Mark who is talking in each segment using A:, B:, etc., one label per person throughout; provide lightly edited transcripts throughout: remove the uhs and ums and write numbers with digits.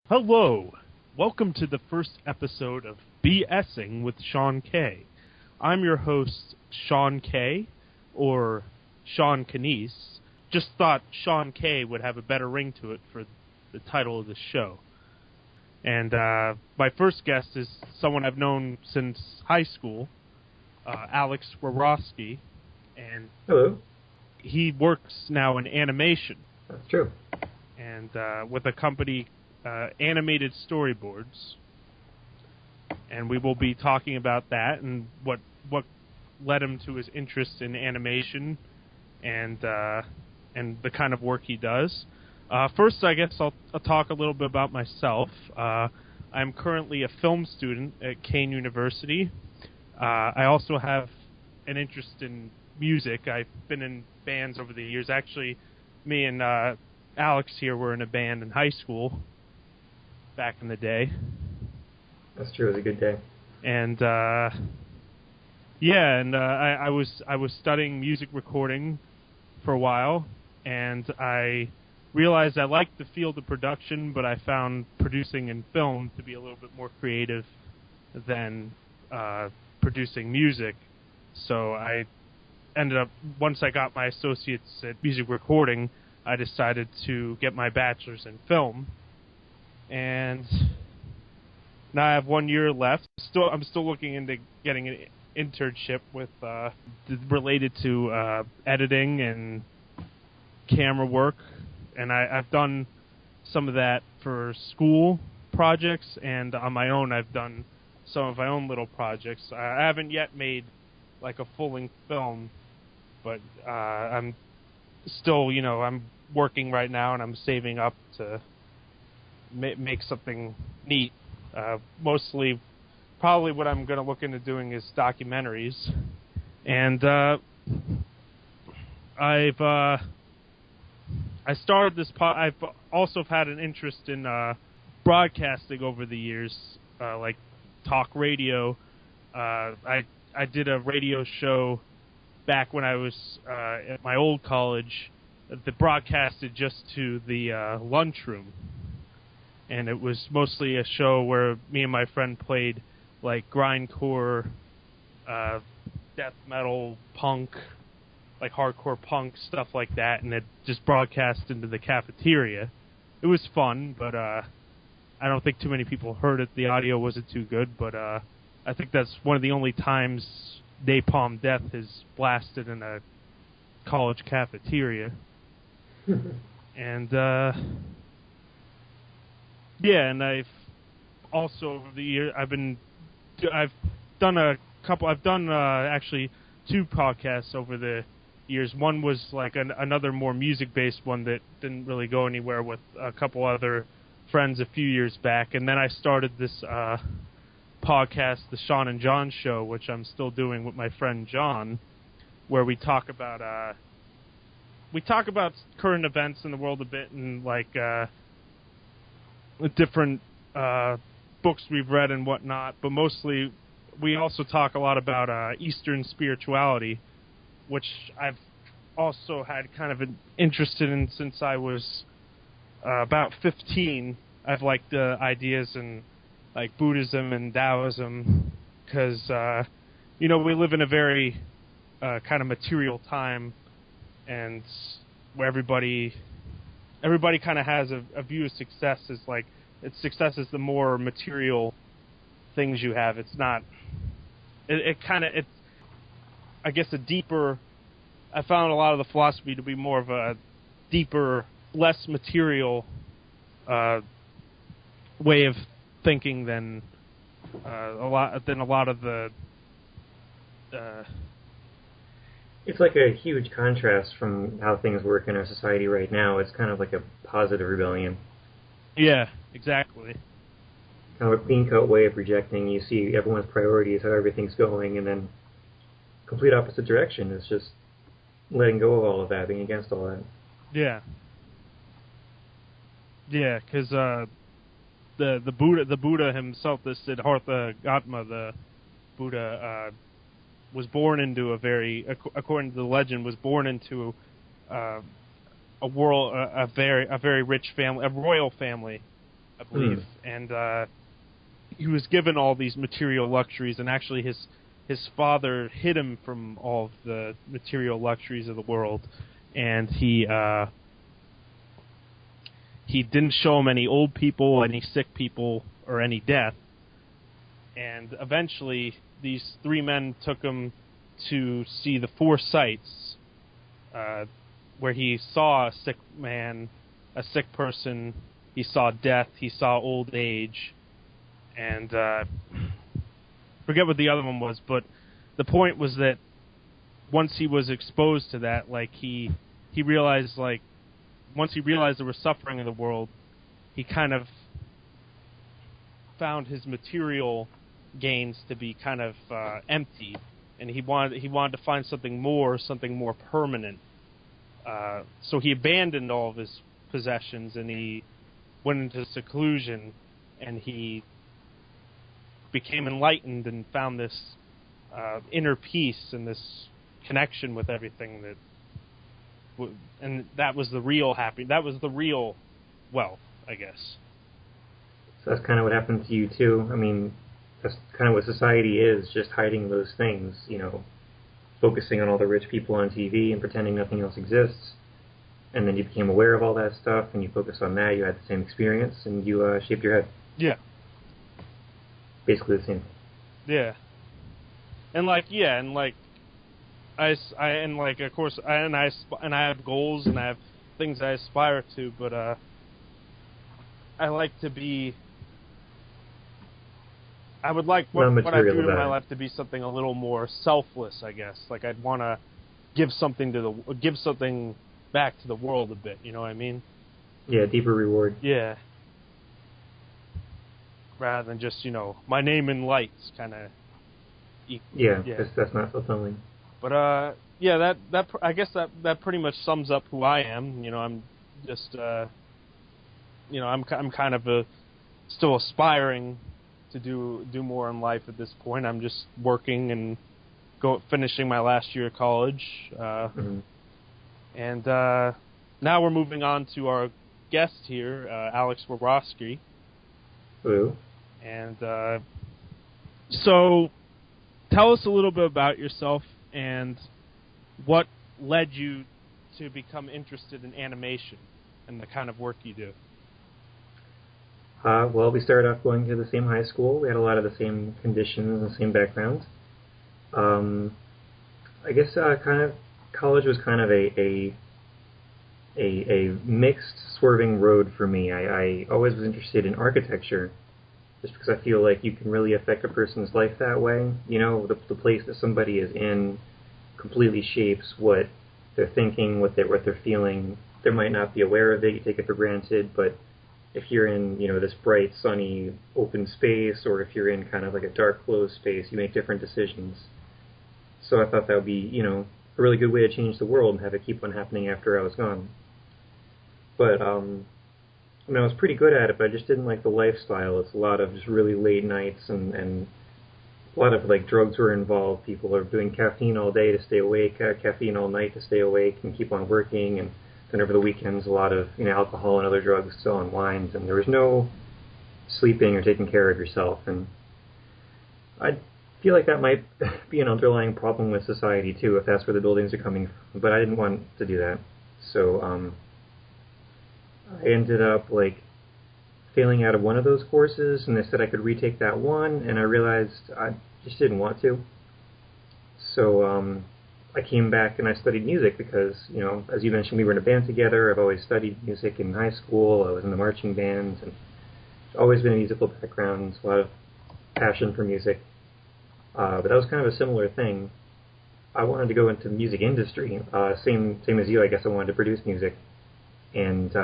A: Hello! Welcome to the first episode of BSing with Sean K. I'm your host, Sean K, or Sean Canese. Just thought Sean K would have a better ring to it for the title of the show. And my first guest is someone I've known since high school, Alex Warowski. And
B: hello.
A: He works now in animation.
B: That's true.
A: And with a company, Animated Storyboards. And we will be talking about that and what led him to his interest in animation and the kind of work he does. First, I guess I'll talk a little bit about myself. I'm currently a film student at Kane University. I also have an interest in music. I've been in bands over the years. Actually, me and Alex here were in a band in high school back in the day.
B: That's true. It was a good day.
A: And I was studying music recording for a while, and I realized I liked the field of production, but I found producing in film to be a little bit more creative than producing music. So I ended up, once I got my associates at music recording, I decided to get my bachelor's in film. And now I have 1 year left. I'm still looking into getting an internship with related to editing and camera work. And I've done some of that for school projects, and on my own I've done some of my own little projects. I haven't yet made like a full-length film, but I'm still, I'm working right now, and I'm saving up to make something neat. Mostly, probably what I'm going to look into doing is documentaries. And I started this I've also had an interest in broadcasting over the years, like talk radio. I did a radio show back when I was at my old college that broadcasted just to the lunchroom. And it was mostly a show where me and my friend played like grindcore, death metal, punk, like hardcore punk, stuff like that, and it just broadcast into the cafeteria. It was fun, but I don't think too many people heard it. The audio wasn't too good, but I think that's one of the only times Napalm Death is blasted in a college cafeteria. And and I've also over the year I've done actually two podcasts over the years. One was like another more music-based one that didn't really go anywhere with a couple other friends a few years back, and then I started this podcast, the Sean and John Show, which I'm still doing with my friend John, where we talk about current events in the world a bit and like different books we've read and whatnot, but mostly we also talk a lot about Eastern spirituality, which I've also had kind of an interest in since I was about 15. I've liked the ideas in like Buddhism and Taoism because, we live in a very kind of material time, and where everybody kind of has a view of success as like success is the more material things you have. It's not. It's I guess a deeper. I found a lot of the philosophy to be more of a deeper, less material way of thinking than a lot of the.
B: It's like a huge contrast from how things work in our society right now. It's kind of like a positive rebellion.
A: Yeah, exactly.
B: Kind of a clean-cut way of rejecting. You see everyone's priorities, how everything's going, and then complete opposite direction. It's just letting go of all of that, being against all that.
A: Yeah. Yeah, because the Buddha himself, the Siddhartha Gautama, the Buddha, was born into according to the legend, was born into a very rich family, a royal family, I believe, and he was given all these material luxuries, and actually his father hid him from all of the material luxuries of the world, and he didn't show him any old people, any sick people, or any death. And eventually, these three men took him to see the four sights, where he saw a sick man, a sick person, he saw death, he saw old age, and forget what the other one was, but the point was that once he was exposed to that, like, he realized, like, once he realized there was suffering in the world, he kind of found his material gains to be kind of empty, and he wanted to find something more permanent. So he abandoned all of his possessions, and he went into seclusion, and he became enlightened and found this inner peace and this connection with everything and that was the real that was the real wealth, I guess.
B: So that's kind of what happened to you too. I mean, that's kind of what society is, just hiding those things, focusing on all the rich people on TV and pretending nothing else exists. And then you became aware of all that stuff, and you focused on that, you had the same experience, and you shaped your head.
A: Yeah.
B: Basically the same.
A: Yeah. And of course, I have goals, and I have things I aspire to, but I like to be. I would like what I do in my life to be something a little more selfless, I guess. Like, I'd want to give something back to the world a bit. You know what I mean?
B: Yeah, deeper reward.
A: Yeah. Rather than just my name in lights, kind of.
B: Yeah, that's not fulfilling.
A: But yeah, that I guess that pretty much sums up who I am. I'm just I'm kind of still aspiring to do more in life at this point. I'm just working and finishing my last year of college, and now we're moving on to our guest here, Alex Wabrowski.
B: Hello.
A: And so, tell us a little bit about yourself and what led you to become interested in animation and the kind of work you do.
B: Well, we started off going to the same high school. We had a lot of the same conditions and the same backgrounds. I guess kind of college was kind of a mixed, swerving road for me. I always was interested in architecture, just because I feel like you can really affect a person's life that way. The place that somebody is in completely shapes what they're thinking, what they're feeling. They might not be aware of it, you take it for granted, but if you're in, this bright, sunny, open space, or if you're in kind of like a dark, closed space, you make different decisions. So I thought that would be, a really good way to change the world and have it keep on happening after I was gone. But, I was pretty good at it, but I just didn't like the lifestyle. It's a lot of just really late nights, and a lot of, drugs were involved. People are doing caffeine all day to stay awake, caffeine all night to stay awake and keep on working, and then over the weekends, a lot of alcohol and other drugs to unwind, and there was no sleeping or taking care of yourself. And I feel like that might be an underlying problem with society too, if that's where the buildings are coming from. But I didn't want to do that, so I ended up failing out of one of those courses, and they said I could retake that one, and I realized I just didn't want to. So I came back and I studied music because, as you mentioned, we were in a band together. I've always studied music in high school. I was in the marching bands, and always been a musical background, a lot of passion for music. But that was kind of a similar thing. I wanted to go into the music industry. Same as you, I guess. I wanted to produce music. And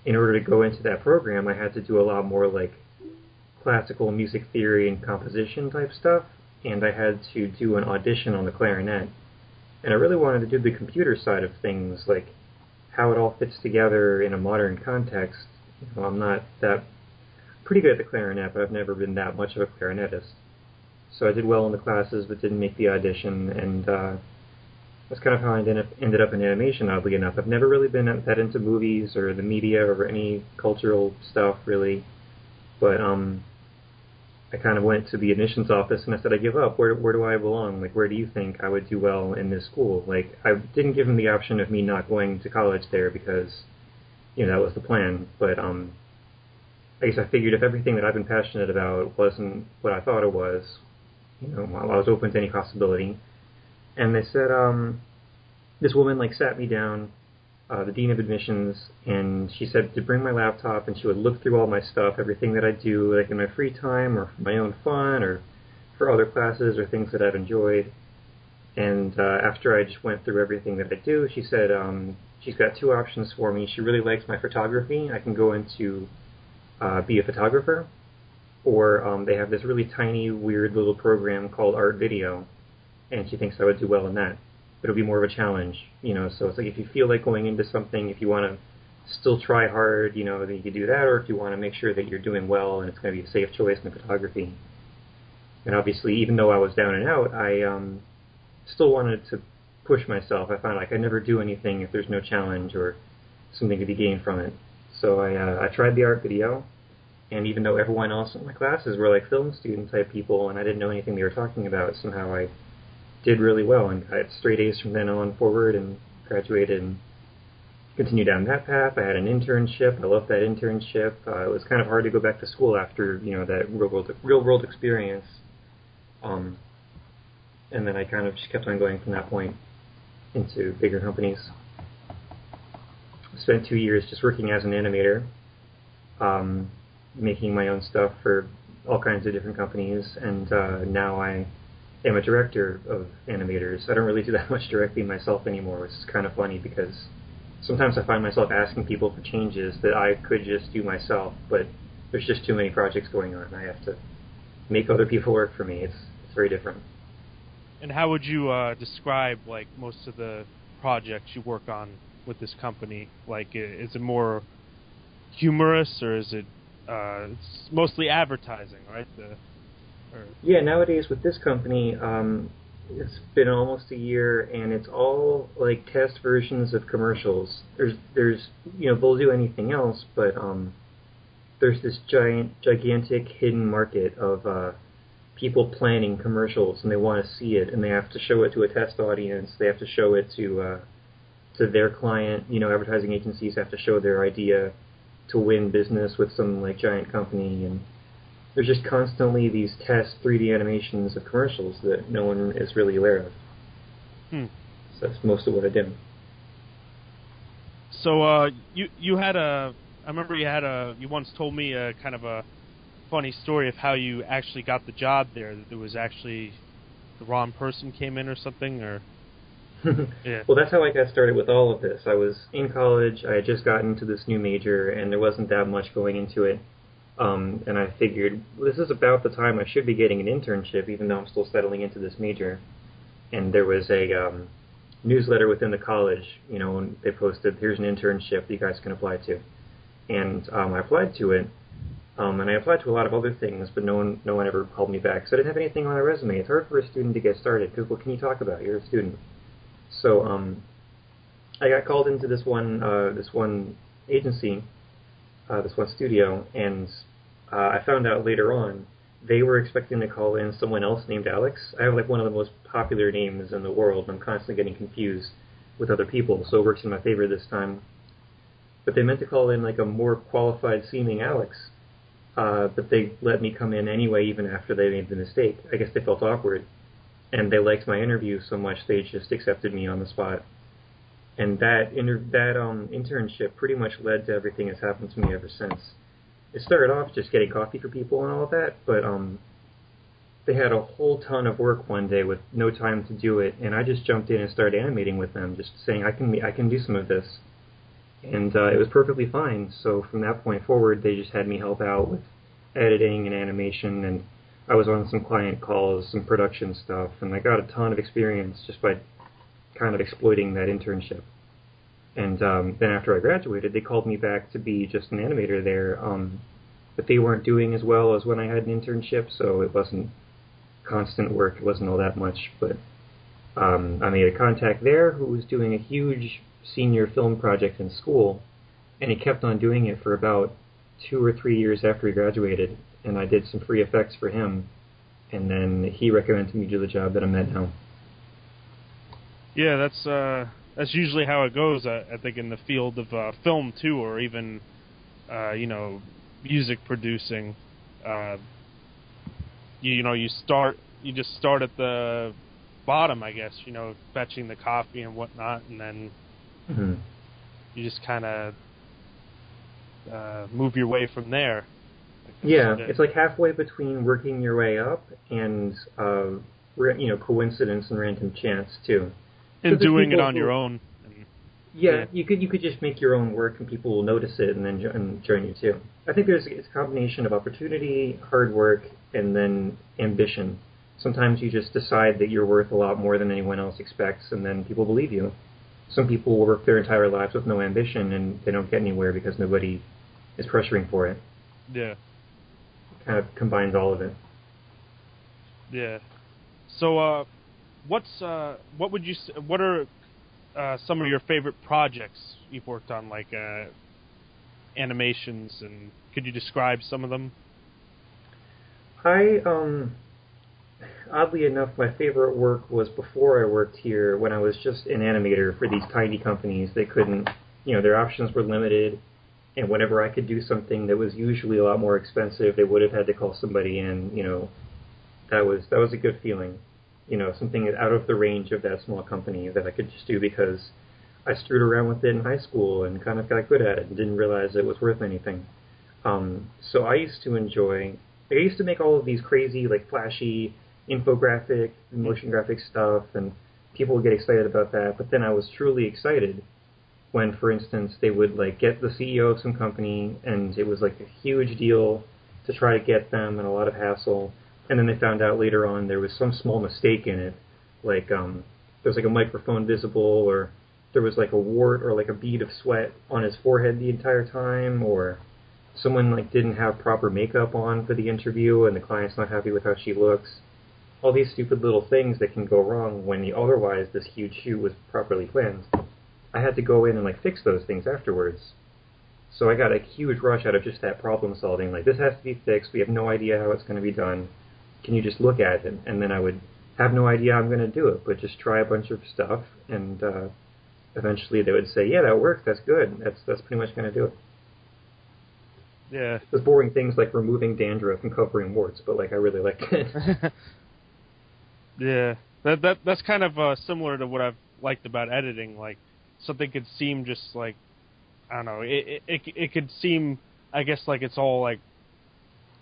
B: in order to go into that program, I had to do a lot more classical music theory and composition type stuff. And I had to do an audition on the clarinet. And I really wanted to do the computer side of things, like how it all fits together in a modern context. I'm not that pretty good at the clarinet, but I've never been that much of a clarinetist. So I did well in the classes, but didn't make the audition. And That's kind of how I ended up in animation, oddly enough. I've never really been that into movies or the media or any cultural stuff, really. But I kind of went to the admissions office and I said, I give up. Where do I belong? Like, where do you think I would do well in this school? Like, I didn't give them the option of me not going to college there because, that was the plan. But I guess I figured if everything that I've been passionate about wasn't what I thought it was, I was open to any possibility. And they said, this woman sat me down, the dean of admissions, and she said to bring my laptop, and she would look through all my stuff, everything that I do, in my free time, or for my own fun, or for other classes, or things that I've enjoyed. And after I just went through everything that I do, she said she's got two options for me. She really likes my photography. I can go into be a photographer, or they have this really tiny, weird little program called Art Video, and she thinks I would do well in that. It'll be more of a challenge, so it's if you feel like going into something, if you want to still try hard, then you can do that, or if you want to make sure that you're doing well and it's going to be a safe choice in photography. And obviously, even though I was down and out, I still wanted to push myself. I found I never do anything if there's no challenge or something to be gained from it. So I tried the art video, and even though everyone else in my classes were film student type people, and I didn't know anything they were talking about, somehow I did really well and got straight A's from then on forward and graduated and continued down that path. I had an internship. I loved that internship. It was kind of hard to go back to school after that real world experience. And then I kind of just kept on going from that point into bigger companies. I spent 2 years just working as an animator, making my own stuff for all kinds of different companies, and now I am a director of animators. I don't really do that much directing myself anymore, which is kind of funny because sometimes I find myself asking people for changes that I could just do myself, but there's just too many projects going on. I have to make other people work for me. It's very different.
A: And how would you describe most of the projects you work on with this company? Is it more humorous, or is it it's mostly advertising, right?
B: Yeah, nowadays with this company, it's been almost a year, and it's all test versions of commercials. There's they'll do anything else, but there's this gigantic hidden market of people planning commercials, and they want to see it, and they have to show it to a test audience. They have to show it to their client. Advertising agencies have to show their idea to win business with some giant company, and there's just constantly these test 3D animations of commercials that no one is really aware of. So that's most of what I do.
A: So you had I remember you once told me a kind of a funny story of how you actually got the job there. That there was actually the wrong person came in or something, or yeah.
B: Well, that's how I got started with all of this. I was in college. I had just gotten into this new major, and there wasn't that much going into it. And I figured, this is about the time I should be getting an internship, even though I'm still settling into this major. And there was a newsletter within the college, and they posted, here's an internship that you guys can apply to. And I applied to it, and I applied to a lot of other things, but no one ever called me back. So I didn't have anything on my resume. It's hard for a student to get started, because what can you talk about? You're a student. So I got called into this one agency, this one studio, and I found out later on they were expecting to call in someone else named Alex. I have one of the most popular names in the world, and I'm constantly getting confused with other people, so it works in my favor this time. But they meant to call in a more qualified seeming Alex, but they let me come in anyway even after they made the mistake. I guess they felt awkward, and they liked my interview so much they just accepted me on the spot. And that internship pretty much led to everything that's happened to me ever since. It started off just getting coffee for people and all of that, but they had a whole ton of work one day with no time to do it, and I just jumped in and started animating with them, just saying I can do some of this, and it was perfectly fine. So from that point forward, they just had me help out with editing and animation, and I was on some client calls, some production stuff, and I got a ton of experience just by kind of exploiting that internship. And then after I graduated, they called me back to be just an animator there, but they weren't doing as well as when I had an internship, so it wasn't constant work, it wasn't all that much, but I made a contact there who was doing a huge senior film project in school, and he kept on doing it for about 2 or 3 years after he graduated, and I did some free effects for him, and then he recommended me to do the job that I'm at now.
A: Yeah, that's usually how it goes. I think in the field of film too, or even music producing. You just start at the bottom, I guess. Fetching the coffee and whatnot, and then you just kind of move your way from there.
B: Yeah, it's like halfway between working your way up and coincidence and random chance too.
A: And doing it on your own.
B: Yeah, you could just make your own work and people will notice it and then join you too. I think it's a combination of opportunity, hard work, and then ambition. Sometimes you just decide that you're worth a lot more than anyone else expects, and then people believe you. Some people will work their entire lives with no ambition, and they don't get anywhere because nobody is pressuring for it.
A: Yeah.
B: Kind of combines all of it.
A: Yeah. So, what are some of your favorite projects you've worked on, like animations, and could you describe some of them?
B: Oddly enough, my favorite work was before I worked here, when I was just an animator for these tiny companies. They couldn't, their options were limited, and whenever I could do something that was usually a lot more expensive, they would have had to call somebody in. That was a good feeling. Something out of the range of that small company that I could just do because I screwed around with it in high school and kind of got good at it and didn't realize it was worth anything. So I used to make all of these crazy, like, flashy infographic, motion graphic stuff, and people would get excited about that. But then I was truly excited when, for instance, they would, like, get the CEO of some company, and it was, like, a huge deal to try to get them and a lot of hassle. And then they found out later on there was some small mistake in it, like there was like a microphone visible, or there was like a wart or like a bead of sweat on his forehead the entire time, or someone like didn't have proper makeup on for the interview and the client's not happy with how she looks. All these stupid little things that can go wrong when otherwise this huge shoot was properly planned. I had to go in and like fix those things afterwards. So I got a huge rush out of just that problem solving. Like, this has to be fixed. We have no idea how it's going to be done. Can you just look at it? And then I would have no idea how I'm going to do it, but just try a bunch of stuff, and eventually they would say, yeah, that works, that's good, that's pretty much going to do it.
A: Yeah.
B: There's boring things like removing dandruff and covering warts, but like I really liked it.
A: Yeah. That's kind of similar to what I've liked about editing. Like, something could seem just like, I don't know, it could seem, I guess, like it's all like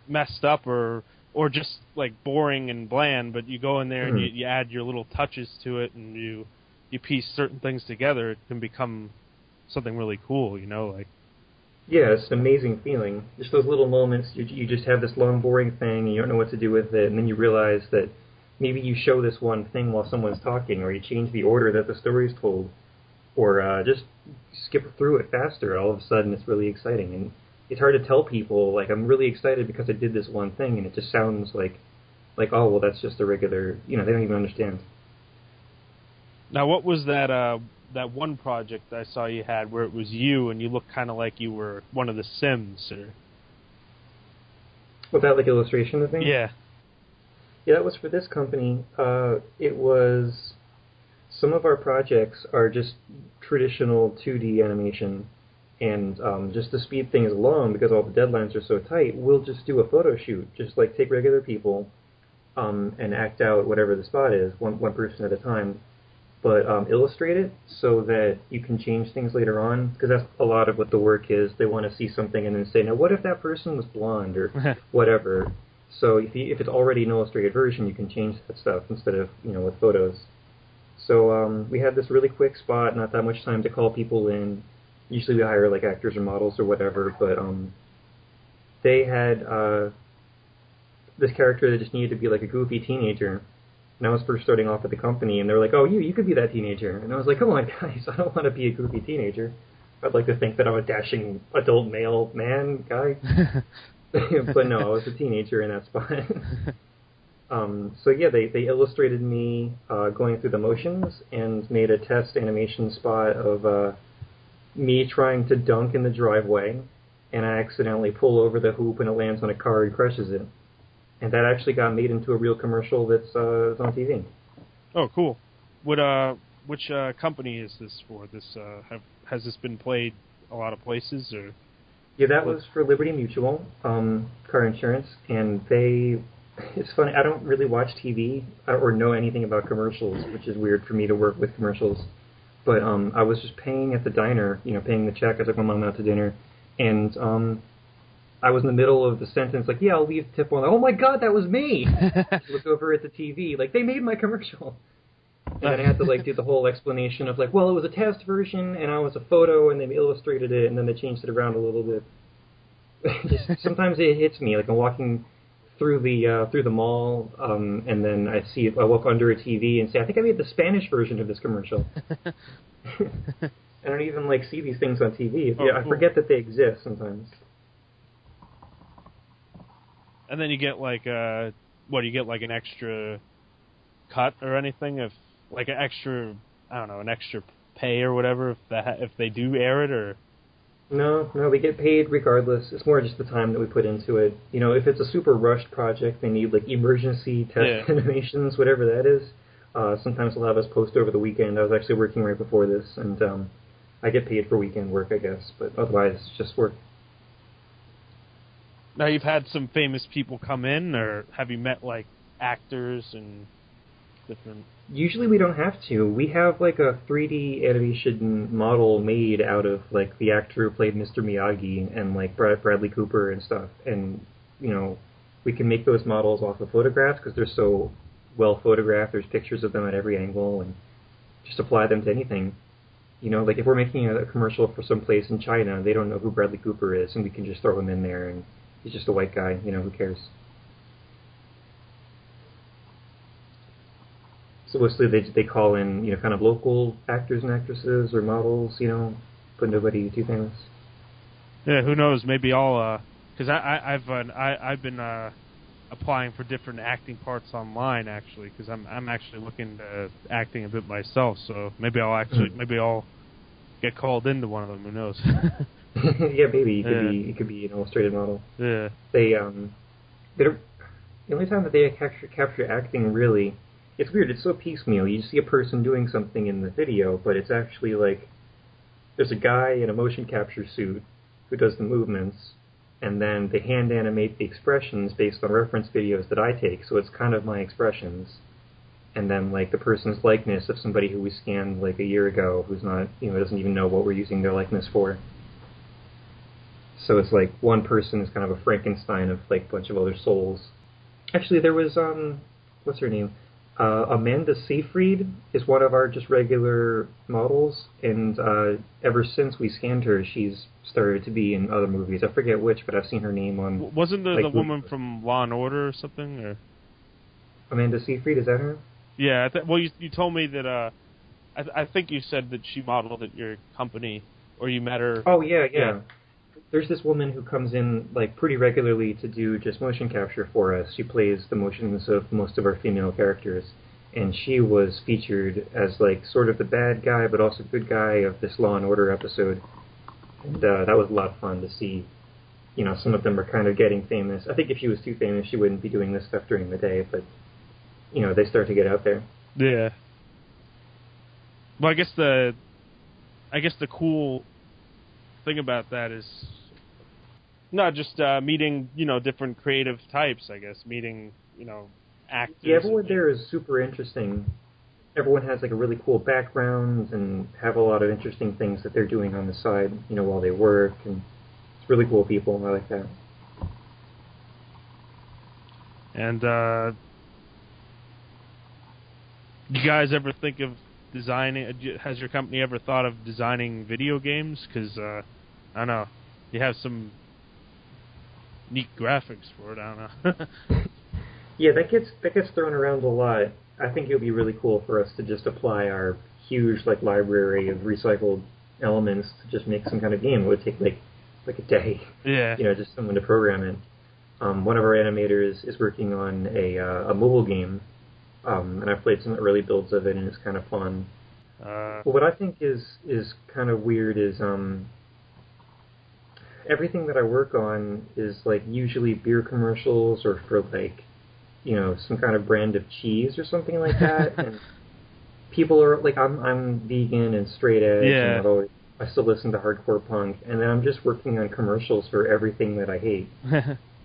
A: messed up or just like boring and bland, but you go in there and you add your little touches to it, and you piece certain things together, it can become something really cool, like.
B: Yeah, it's an amazing feeling. Just those little moments, you just have this long, boring thing, and you don't know what to do with it, and then you realize that maybe you show this one thing while someone's talking, or you change the order that the story's told, or just skip through it faster, and all of a sudden it's really exciting. And it's hard to tell people, like, I'm really excited because I did this one thing, and it just sounds like, oh, well, that's just a regular, they don't even understand.
A: Now, what was that one project I saw you had where it was you, and you looked kind of like you were one of the Sims, or...
B: Was that, like, illustration thing?
A: Yeah.
B: Yeah, that was for this company. It was... Some of our projects are just traditional 2D animation, and just to speed things along, because all the deadlines are so tight, we'll just do a photo shoot. Just like take regular people and act out whatever the spot is, one person at a time, but illustrate it so that you can change things later on, because that's a lot of what the work is. They want to see something and then say, now what if that person was blonde or whatever? So if it's already an illustrated version, you can change that stuff instead of with photos. So we had this really quick spot, not that much time to call people in. Usually we hire like actors or models or whatever, but they had this character that just needed to be like a goofy teenager. And I was first starting off at the company, and they were like, oh, you could be that teenager. And I was like, come on, guys, I don't want to be a goofy teenager. I'd like to think that I'm a dashing adult male man guy. But no, I was a teenager in that spot. So yeah, they illustrated me going through the motions and made a test animation spot of me trying to dunk in the driveway, and I accidentally pull over the hoop and it lands on a car and crushes it. And that actually got made into a real commercial that's on TV.
A: Oh, cool. Which company is this for? Has this been played a lot of places, or?
B: Yeah, that was for Liberty Mutual, car insurance, and it's funny, I don't really watch TV or know anything about commercials, which is weird for me to work with commercials. But I was just paying at the diner, paying the check. I took my mom out to dinner, and I was in the middle of the sentence, like, yeah, I'll leave tip on. Oh my God, that was me! Look over at the TV, like, they made my commercial. And then I had to like do the whole explanation of like, well, it was a test version, and I was a photo, and they illustrated it, and then they changed it around a little bit. Just sometimes it hits me, like I'm walking through the mall, and then I walk under a TV and say, I think I made the Spanish version of this commercial. I don't even like see these things on TV.
A: Oh,
B: yeah,
A: cool.
B: I forget that they exist sometimes.
A: And then you get like you get like an extra cut or anything, if like an extra, I don't know, an extra pay or whatever if they do air it, or?
B: No, we get paid regardless. It's more just the time that we put into it. If it's a super rushed project, they need like emergency test animations, whatever that is. Sometimes they'll have us post over the weekend. I was actually working right before this, and I get paid for weekend work, I guess, but otherwise it's just work.
A: Now, you've had some famous people come in, or have you met like actors and different?
B: Usually we don't have to. We have like a 3D animation model made out of like the actor who played Mr. Miyagi and like Bradley Cooper and stuff. And, we can make those models off of photographs because they're so well photographed. There's pictures of them at every angle, and just apply them to anything. Like if we're making a commercial for some place in China, they don't know who Bradley Cooper is, and we can just throw him in there, and he's just a white guy. Who cares? So mostly they call in, kind of local actors and actresses or models, but nobody too famous.
A: Yeah, who knows? Maybe I'll, because I've been applying for different acting parts online actually, because I'm actually looking to acting a bit myself. So maybe I'll get called into one of them. Who knows?
B: Yeah, maybe it could be an illustrated model.
A: Yeah.
B: They don't, the only time that they capture acting really. It's weird, it's so piecemeal. You see a person doing something in the video, but it's actually like there's a guy in a motion capture suit who does the movements, and then they hand animate the expressions based on reference videos that I take, so it's kind of my expressions. And then like the person's likeness of somebody who we scanned like a year ago who's not, doesn't even know what we're using their likeness for. So it's like one person is kind of a Frankenstein of like a bunch of other souls. Actually, there was, what's her name? Amanda Seyfried is one of our just regular models, and ever since we scanned her, she's started to be in other movies. I forget which, but I've seen her name on...
A: Wasn't there the woman from Law and Order or something? Or?
B: Amanda Seyfried, is that her?
A: Yeah, well, you told me that, I think you said that she modeled at your company, or you met her...
B: Oh, yeah. There's this woman who comes in like pretty regularly to do just motion capture for us. She plays the motions of most of our female characters, and she was featured as like sort of the bad guy but also good guy of this Law and Order episode. And that was a lot of fun to see. Some of them are kind of getting famous. I think if she was too famous, she wouldn't be doing this stuff during the day, but they start to get out there.
A: Yeah. Well, I guess the cool thing about that is not just meeting, different creative types, I guess, meeting, actors.
B: Yeah, everyone there is super interesting. Everyone has like a really cool background and have a lot of interesting things that they're doing on the side, while they work, and it's really cool people. I like that.
A: And you guys ever think of designing? Has your company ever thought of designing video games? Because I don't know, you have some neat graphics for it. I don't know.
B: Yeah, that gets thrown around a lot. I think it would be really cool for us to just apply our huge like library of recycled elements to just make some kind of game. It would take like a day.
A: Yeah.
B: Just someone to program it. One of our animators is working on a mobile game, and I've played some early builds of it, and it's kind of fun. But what I think is kind of weird is everything that I work on is like usually beer commercials or for like some kind of brand of cheese or something like that, and people are like, I'm vegan and straight edge,
A: Yeah.
B: and I still listen to hardcore punk, and then I'm just working on commercials for everything that I hate.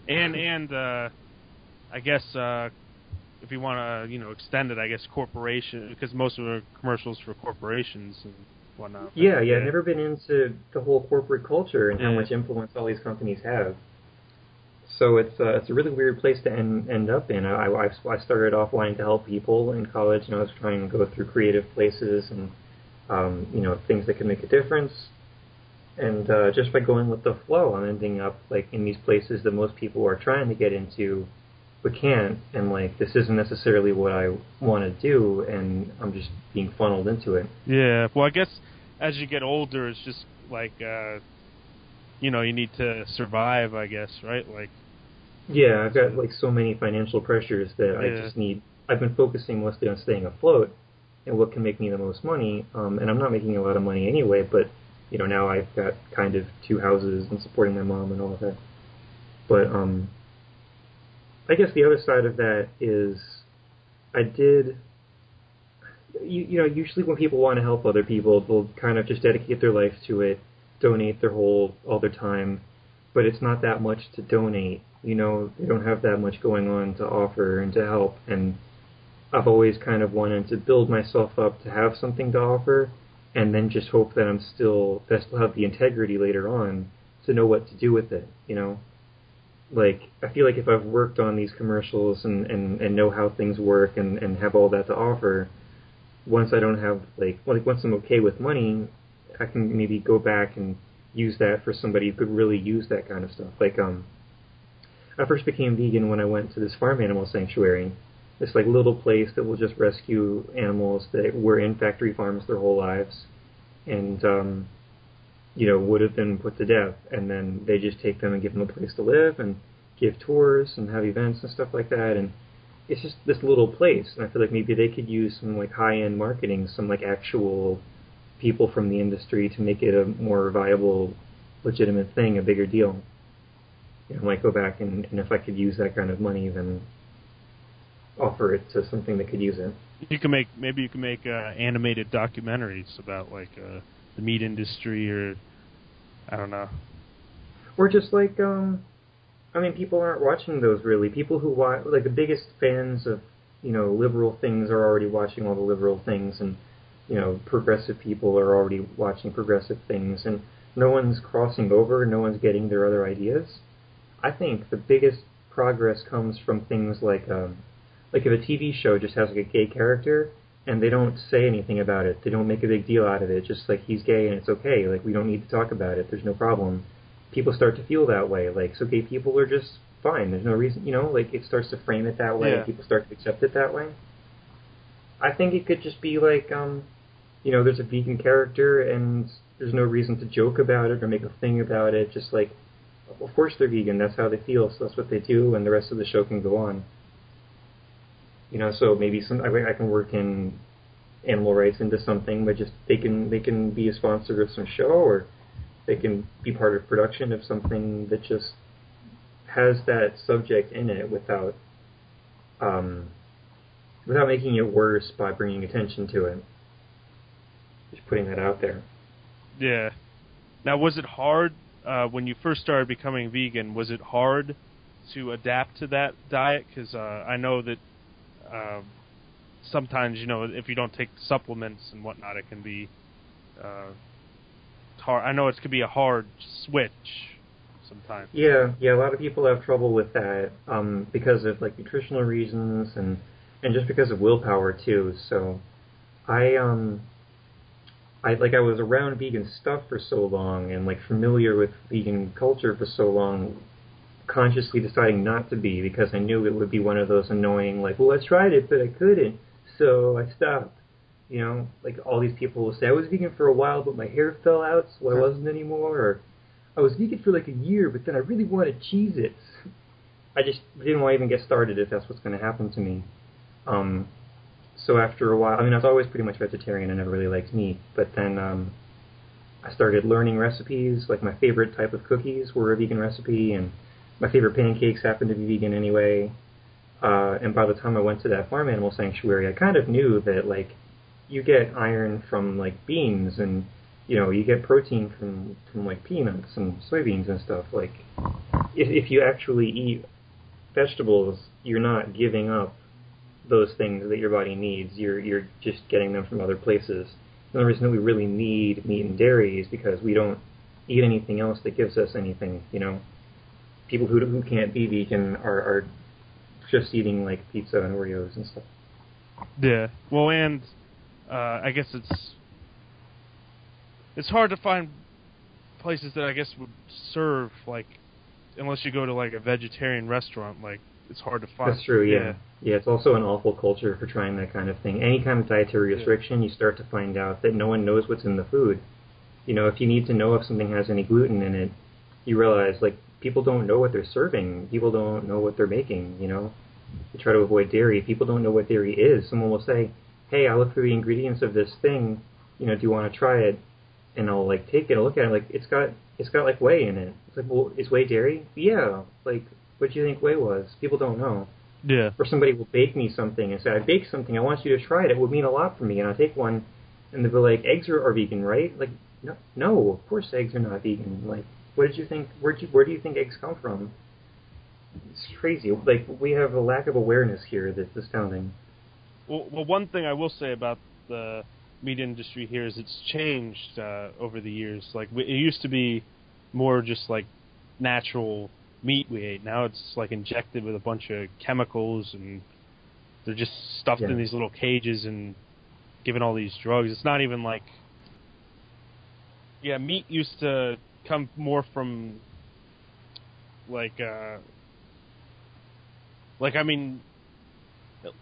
A: and I guess if you want to extend it, I guess corporation, because most of the commercials for corporations and whatnot.
B: Yeah, I've never been into the whole corporate culture and how much influence all these companies have. So it's a really weird place to end up in. I started off wanting to help people in college, and I was trying to go through creative places and things that can make a difference. And just by going with the flow, I'm ending up like in these places that most people are trying to get into but can't. And like this isn't necessarily what I want to do, and I'm just being funneled into it.
A: Yeah. Well, I guess as you get older, it's just like you need to survive, I guess, right? Like.
B: Yeah, I've got like so many financial pressures that I just need. I've been focusing mostly on staying afloat and what can make me the most money. And I'm not making a lot of money anyway, but now I've got kind of 2 houses and supporting my mom and all of that. But I guess the other side of that is I did. Usually when people want to help other people, they'll kind of just dedicate their life to it, donate all their time. But it's not that much to donate. They don't have that much going on to offer and to help. And I've always kind of wanted to build myself up to have something to offer, and then just hope that I still have the integrity later on to know what to do with it. Like I feel like if I've worked on these commercials and know how things work and have all that to offer, once I don't have once I'm okay with money, I can maybe go back and use that for somebody who could really use that kind of stuff. Like I first became vegan when I went to this farm animal sanctuary, this like little place that will just rescue animals that were in factory farms their whole lives, and would have been put to death, and then they just take them and give them a place to live and give tours and have events and stuff like that, and it's just this little place, and I feel like maybe they could use some like high-end marketing, some like actual people from the industry to make it a more viable, legitimate thing, a bigger deal. I might go back and if I could use that kind of money, then offer it to something that could use it.
A: You can make animated documentaries about like the meat industry, or I don't know,
B: or just like people aren't watching those really. People who watch, like the biggest fans of liberal things are already watching all the liberal things, and progressive people are already watching progressive things, and no one's crossing over, no one's getting their other ideas. I think the biggest progress comes from things like if a TV show just has like a gay character and they don't say anything about it, they don't make a big deal out of it, just like he's gay and it's okay, like we don't need to talk about it, there's no problem. People start to feel that way, like so gay people are just fine, there's no reason, like it starts to frame it that way, and people start to accept it that way. I think it could just be like there's a vegan character and there's no reason to joke about it or make a thing about it, just like of course they're vegan, that's how they feel, so that's what they do, and the rest of the show can go on. So maybe I can work in animal rights into something, but just they can be a sponsor of some show, or they can be part of production of something that just has that subject in it without making it worse by bringing attention to it. Just putting that out there.
A: Yeah. Now, was it hard when you first started becoming vegan? Was it hard to adapt to that diet? Because I know that sometimes, if you don't take supplements and whatnot, it can be hard. I know it could be a hard switch sometimes.
B: Yeah. A lot of people have trouble with that because of like nutritional reasons and just because of willpower too. So I was around vegan stuff for so long and like familiar with vegan culture for so long, consciously deciding not to be because I knew it would be one of those annoying, like, well, I tried it, but I couldn't, so I stopped. Like all these people will say, I was vegan for a while, but my hair fell out, so I wasn't anymore, or I was vegan for like a year, but then I really wanted Cheez-Its. I just didn't want to even get started if that's what's going to happen to me. So after a while, I mean, I was always pretty much vegetarian. I never really liked meat, but then I started learning recipes. Like my favorite type of cookies were a vegan recipe, and my favorite pancakes happened to be vegan anyway. And by the time I went to that farm animal sanctuary, I kind of knew that like you get iron from like beans, and you get protein from like peanuts and soybeans and stuff. Like if you actually eat vegetables, you're not giving up those things that your body needs. You're just getting them from other places. The only reason that we really need meat and dairy is because we don't eat anything else that gives us anything. People who can't be vegan are just eating like pizza and Oreos and stuff.
A: Yeah. Well, and I guess it's hard to find places that I guess would serve like, unless you go to like a vegetarian restaurant, like it's hard to find.
B: That's true. Yeah. Yeah, it's also an awful culture for trying that kind of thing. Any kind of dietary restriction, you start to find out that no one knows what's in the food. If you need to know if something has any gluten in it, you realize, like, people don't know what they're serving. People don't know what they're making, They try to avoid dairy. People don't know what dairy is. Someone will say, hey, I look for the ingredients of this thing, do you want to try it? And I'll, like, take it, I'll look at it, like, it's got, like, whey in it. It's like, well, is whey dairy? Yeah. Like, what do you think whey was? People don't know.
A: Yeah.
B: Or somebody will bake me something and say, I baked something, I want you to try it. It would mean a lot for me. And I'll take one, and they'll be like, eggs are vegan, right? Like, no, of course eggs are not vegan. Like, what did you think? Where do you think eggs come from? It's crazy. Like, we have a lack of awareness here that's astounding.
A: Well, one thing I will say about the meat industry here is it's changed over the years. Like, it used to be more just like natural meat we ate. Now it's like injected with a bunch of chemicals, and they're just stuffed in these little cages and given all these drugs. It's not even like, meat used to come more from like I mean,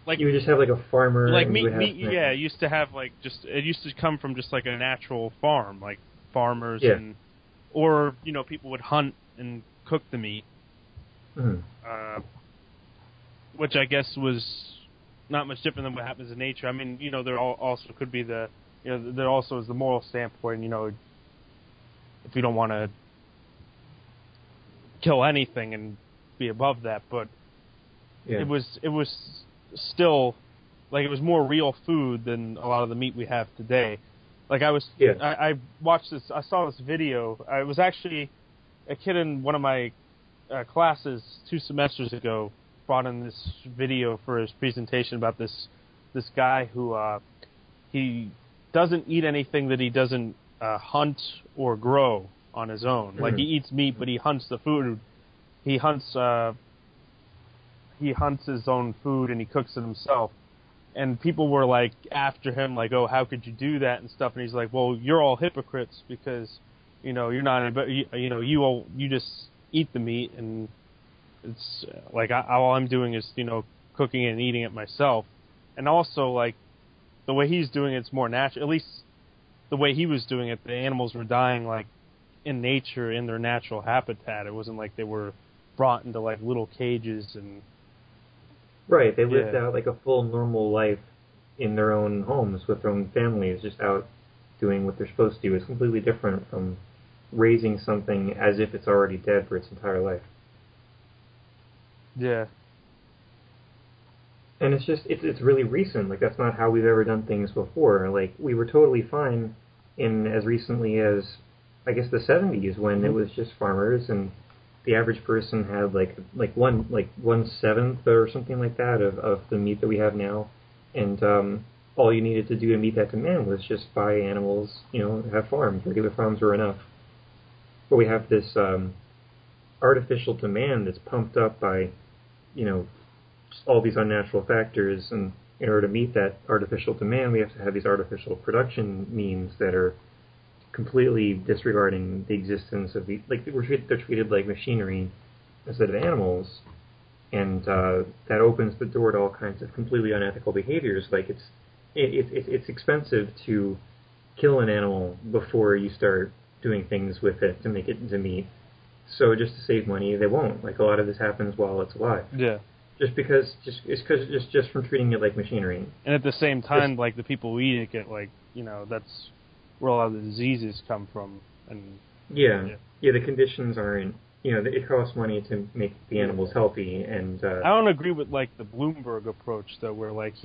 A: like
B: you would just have like a farmer.
A: Like meat, it used to have like it used to come from just like a natural farm, like farmers or people would hunt and cook the meat, which I guess was not much different than what happens in nature. I mean, there also could be there also is the moral standpoint. If you don't want to kill anything and be above that, but it was still like it was more real food than a lot of the meat we have today. Like I watched this. I saw this video. I was actually a kid in one of my classes 2 semesters ago brought in this video for his presentation about this guy who he doesn't eat anything that he doesn't hunt or grow on his own. Like he eats meat, but he hunts the food. He hunts his own food and he cooks it himself. And people were like after him, like, "Oh, how could you do that?" and stuff. And he's like, "Well, you're all hypocrites because you're not. But you just eat the meat, and it's like all I'm doing is cooking it and eating it myself. And also like the way he's doing it's more natural. At least the way he was doing it, the animals were dying like in nature in their natural habitat. It wasn't like they were brought into like little cages and."
B: Right, they lived out like a full normal life in their own homes with their own families, just out doing what they're supposed to do. It's completely different from raising something as if it's already dead for its entire life.
A: Yeah.
B: And it's really recent. Like, that's not how we've ever done things before. Like, we were totally fine in as recently as, I guess, the 70s when it was just farmers and the average person had like 1/7 or something like that of the meat that we have now, and all you needed to do to meet that demand was just buy animals, have farms. Regular farms were enough. But we have this artificial demand that's pumped up by, just all these unnatural factors, and in order to meet that artificial demand, we have to have these artificial production means that are completely disregarding the existence of they're treated like machinery instead of animals, and that opens the door to all kinds of completely unethical behaviors. Like it's expensive to kill an animal before you start doing things with it to make it into meat. So just to save money, they won't. Like a lot of this happens while it's alive.
A: Yeah.
B: Just from treating it like machinery.
A: And at the same time, like the people who eat it get like, that's where a lot of the diseases come from. And
B: yeah, the conditions aren't. It costs money to make the animals healthy, and
A: I don't agree with like the Bloomberg approach though, where like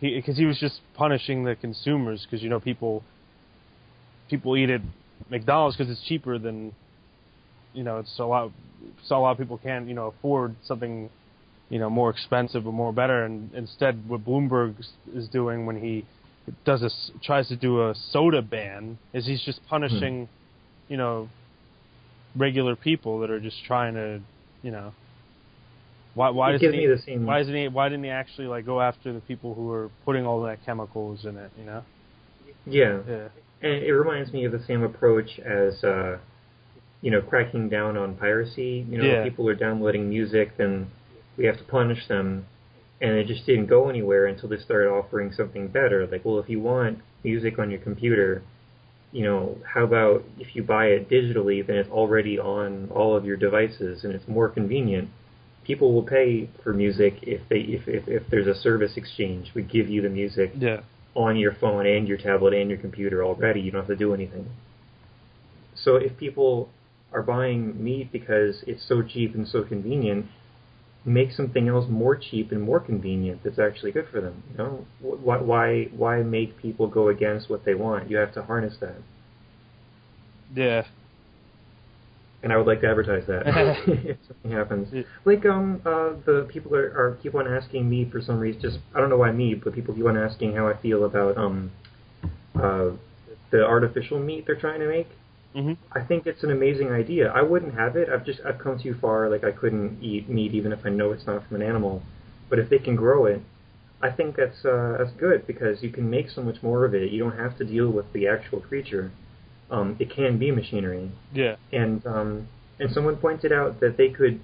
A: because he was just punishing the consumers because people eat at McDonald's because it's cheaper than it's a lot of people can't afford something more expensive or more better, and instead what Bloomberg is doing when he tries to do a soda ban is he's just punishing regular people that are just trying to why didn't he actually like go after the people who are putting all that chemicals in it
B: yeah. And it reminds me of the same approach as cracking down on piracy. If people are downloading music, then we have to punish them, and it just didn't go anywhere until they started offering something better. Like, well, if you want music on your computer, how about if you buy it digitally, then it's already on all of your devices, and it's more convenient. People will pay for music if there's a service exchange. We give you the music on your phone and your tablet and your computer already. You don't have to do anything. So if people are buying meat because it's so cheap and so convenient, make something else more cheap and more convenient that's actually good for them. Why make people go against what they want? You have to harness that.
A: Yeah.
B: And I would like to advertise that if something happens. Like the people are keep on asking me for some reason. Just I don't know why me, but people keep on asking how I feel about the artificial meat they're trying to make.
A: Mm-hmm.
B: I think it's an amazing idea. I wouldn't have it. I've come too far. Like I couldn't eat meat even if I know it's not from an animal. But if they can grow it, I think that's good because you can make so much more of it. You don't have to deal with the actual creature. It can be machinery.
A: Yeah.
B: And someone pointed out that they could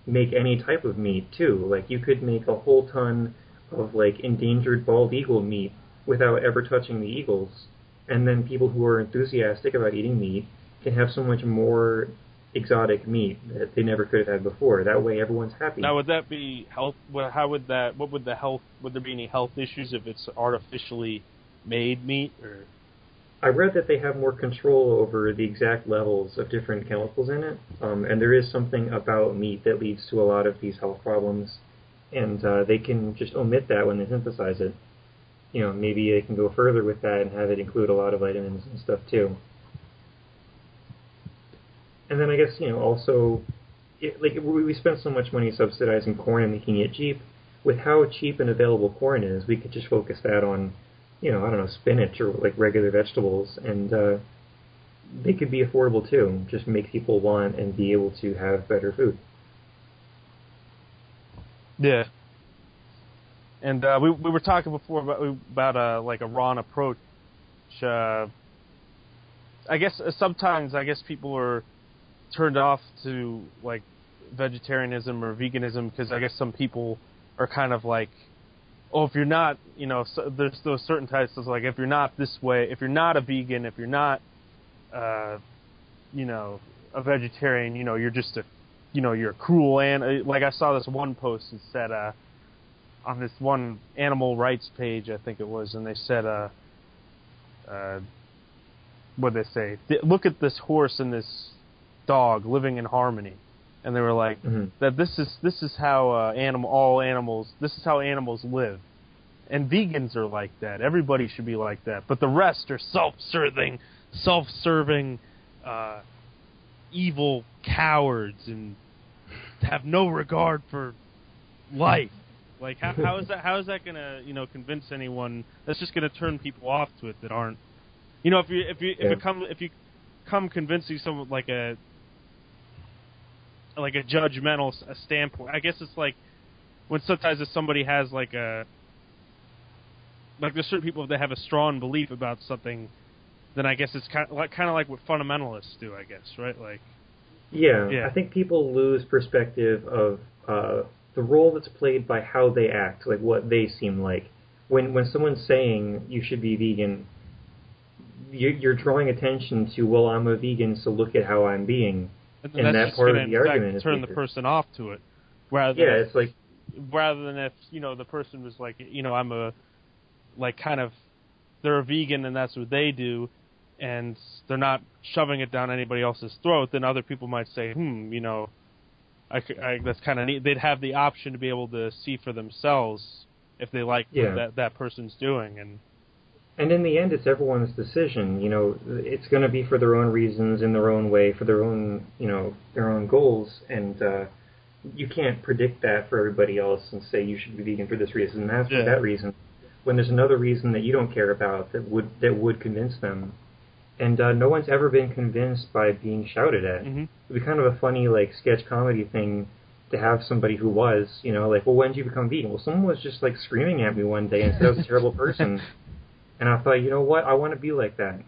B: make any type of meat too. Like you could make a whole ton of like endangered bald eagle meat without ever touching the eagles. And then people who are enthusiastic about eating meat can have so much more exotic meat that they never could have had before. That way everyone's happy.
A: Now would that be health? How would that? What would the health? Would there be any health issues if it's artificially made meat? Or
B: I read that they have more control over the exact levels of different chemicals in it, and there is something about meat that leads to a lot of these health problems, and they can just omit that when they synthesize it. Maybe they can go further with that and have it include a lot of vitamins and stuff too. And then I guess, also, we spend so much money subsidizing corn and making it cheap. With how cheap and available corn is, we could just focus that on, I don't know, spinach or like regular vegetables, and they could be affordable too. Just make people want and be able to have better food.
A: Yeah. And we were talking before about like a raw approach. I guess sometimes people are turned off to like vegetarianism or veganism because I guess some people are kind of like, oh, if you're not, there's those certain types of like if you're not this way, if you're not a vegan, if you're not, a vegetarian, you're just a, you're a cruel like I saw this one post that said. On this one animal rights page, I think it was, and they said, what did they say? Look at this horse and this dog living in harmony, and they were like, that this is how all animals live, and vegans are like that. Everybody should be like that, but the rest are self-serving, evil cowards and have no regard for life. Like how is that gonna convince anyone? That's just gonna turn people off to it that aren't if you come convincing someone like a judgmental standpoint. I guess it's like when sometimes if somebody has like there's certain people that have a strong belief about something, then I guess it's kind of like what fundamentalists do. I guess right like.
B: Yeah, I think people lose perspective of the role that's played by how they act, like what they seem like. When someone's saying you should be vegan, you're drawing attention to, well, I'm a vegan, so look at how I'm being.
A: And
B: And
A: that's
B: that
A: just
B: part
A: going
B: of
A: to,
B: the
A: in
B: argument
A: fact,
B: is
A: turn the
B: weaker.
A: person off to it. Rather than
B: Yeah, it's like...
A: rather than if, the person was like, I'm a, like, kind of, they're a vegan and that's what they do, and they're not shoving it down anybody else's throat, then other people might say, that's kind of neat. They'd have the option to be able to see for themselves if they like what that person's doing.
B: And in the end, it's everyone's decision. It's going to be for their own reasons, in their own way, for their own, their own goals. And you can't predict that for everybody else and say you should be vegan for this reason and for that reason, when there's another reason that you don't care about that would convince them. And no one's ever been convinced by being shouted at.
A: Mm-hmm.
B: It'd be kind of a funny, like, sketch comedy thing to have somebody who was, like, well, when did you become vegan? Well, someone was just, like, screaming at me one day and said I was a terrible person. And I thought, you know what? I want to be like that.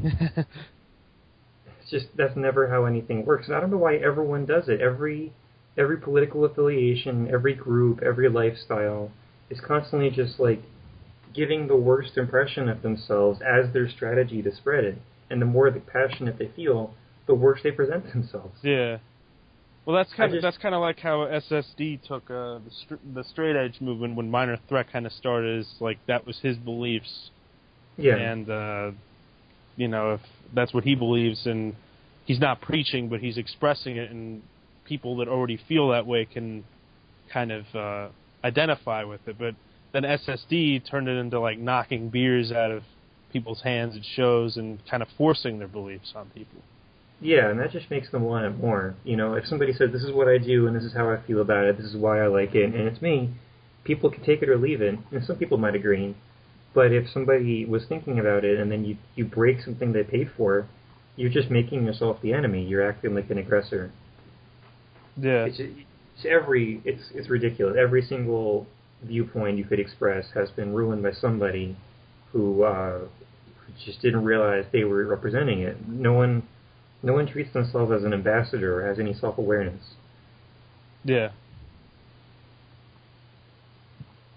B: It's just, that's never how anything works. And I don't know why everyone does it. Every political affiliation, every group, every lifestyle is constantly just, like, giving the worst impression of themselves as their strategy to spread it. And the more passionate they feel, the worse they present themselves.
A: Yeah. Well, that's kind of like how SSD took the straight edge movement when Minor Threat kind of started. Is like that was his beliefs.
B: Yeah.
A: And if that's what he believes, and he's not preaching, but he's expressing it, and people that already feel that way can kind of identify with it. But then SSD turned it into like knocking beers out of people's hands at shows and kind of forcing their beliefs on people.
B: Yeah, and that just makes them want it more. If somebody said, this is what I do and this is how I feel about it, this is why I like it, and it's me, people can take it or leave it, and some people might agree. But if somebody was thinking about it and then you break something they paid for, you're just making yourself the enemy. You're acting like an aggressor.
A: Yeah.
B: It's ridiculous. Every single viewpoint you could express has been ruined by somebody who just didn't realize they were representing it. No one treats themselves as an ambassador or has any self-awareness.
A: Yeah.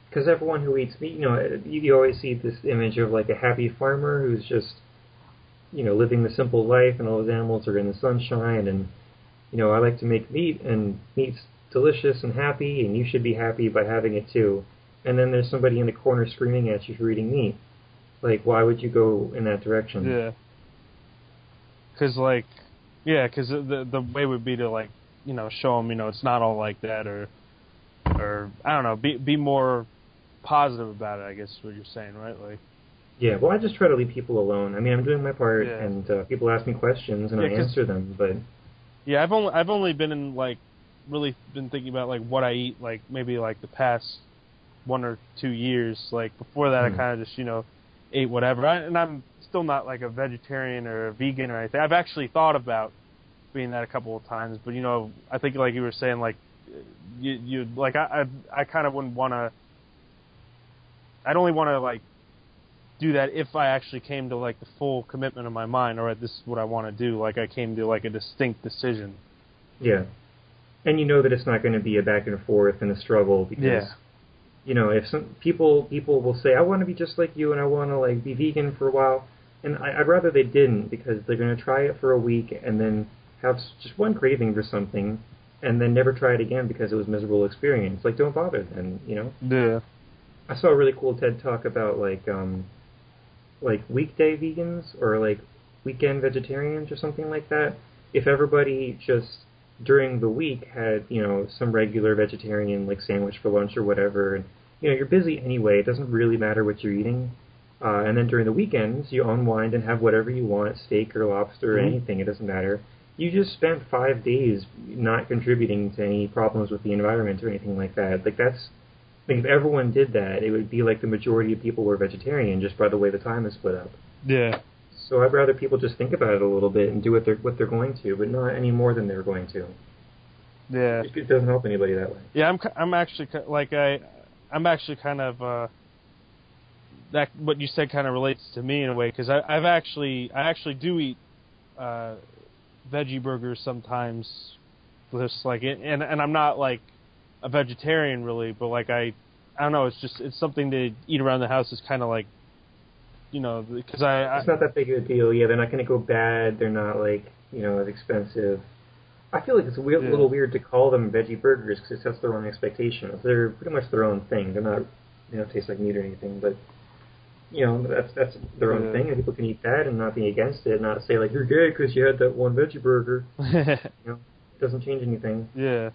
B: Because everyone who eats meat, you always see this image of like a happy farmer who's just, living the simple life, and all his animals are in the sunshine, and, I like to make meat, and meat's delicious and happy, and you should be happy by having it too. And then there's somebody in the corner screaming at you for eating meat. Like, why would you go in that direction?
A: Yeah. Because the way would be to, like, show them, it's not all like that, or I don't know, be more positive about it, I guess is what you're saying, right? Like,
B: yeah, well, I just try to leave people alone. I mean, I'm doing my part, and people ask me questions, and I answer them, but...
A: Yeah, I've only been in, like, really been thinking about, like, what I eat, like, maybe, like, the past 1 or 2 years. Like, before that, I kind of just, ate whatever. And I'm still not, like, a vegetarian or a vegan or anything. I've actually thought about being that a couple of times, but, I think, like you were saying, like, you like, I kind of wouldn't want to... I'd only want to, like, do that if I actually came to, like, the full commitment of my mind, all right, this is what I want to do, like I came to, like, a distinct decision.
B: Yeah. And you know that it's not going to be a back and forth and a struggle, because, if some people will say, I want to be just like you, and I want to, like, be vegan for a while, and I'd rather they didn't, because they're going to try it for a week and then have just one craving for something, and then never try it again because it was a miserable experience. Like, don't bother then,
A: Yeah.
B: I saw a really cool TED Talk about, like weekday vegans or, like, weekend vegetarians or something like that. If everybody just, during the week, had, some regular vegetarian, like, sandwich for lunch or whatever, and, you're busy anyway, it doesn't really matter what you're eating. And then during the weekends, you unwind and have whatever you want, steak or lobster or anything, it doesn't matter. You just spent 5 days not contributing to any problems with the environment or anything like that. Like, that's... Like, if everyone did that, it would be like the majority of people were vegetarian just by the way the time is split up.
A: Yeah.
B: So I'd rather people just think about it a little bit and do what they're going to, but not any more than they're going to.
A: Yeah.
B: It doesn't help anybody that way.
A: Yeah, I'm actually like I'm actually kind of that what you said kind of relates to me in a way, because I actually do eat veggie burgers sometimes, just like it, and I'm not like a vegetarian really, but like I don't know, it's something to eat around the house. Is kind of like, because
B: it's not that big of a deal. Yeah, they're not going to go bad. They're not, like, as expensive. I feel like it's a little weird to call them veggie burgers because it sets their own expectations. They're pretty much their own thing. They're not, taste like meat or anything, but that's their own thing, and people can eat that and not be against it, not say like you're gay because you had that one veggie burger. It doesn't change anything.
A: Yeah.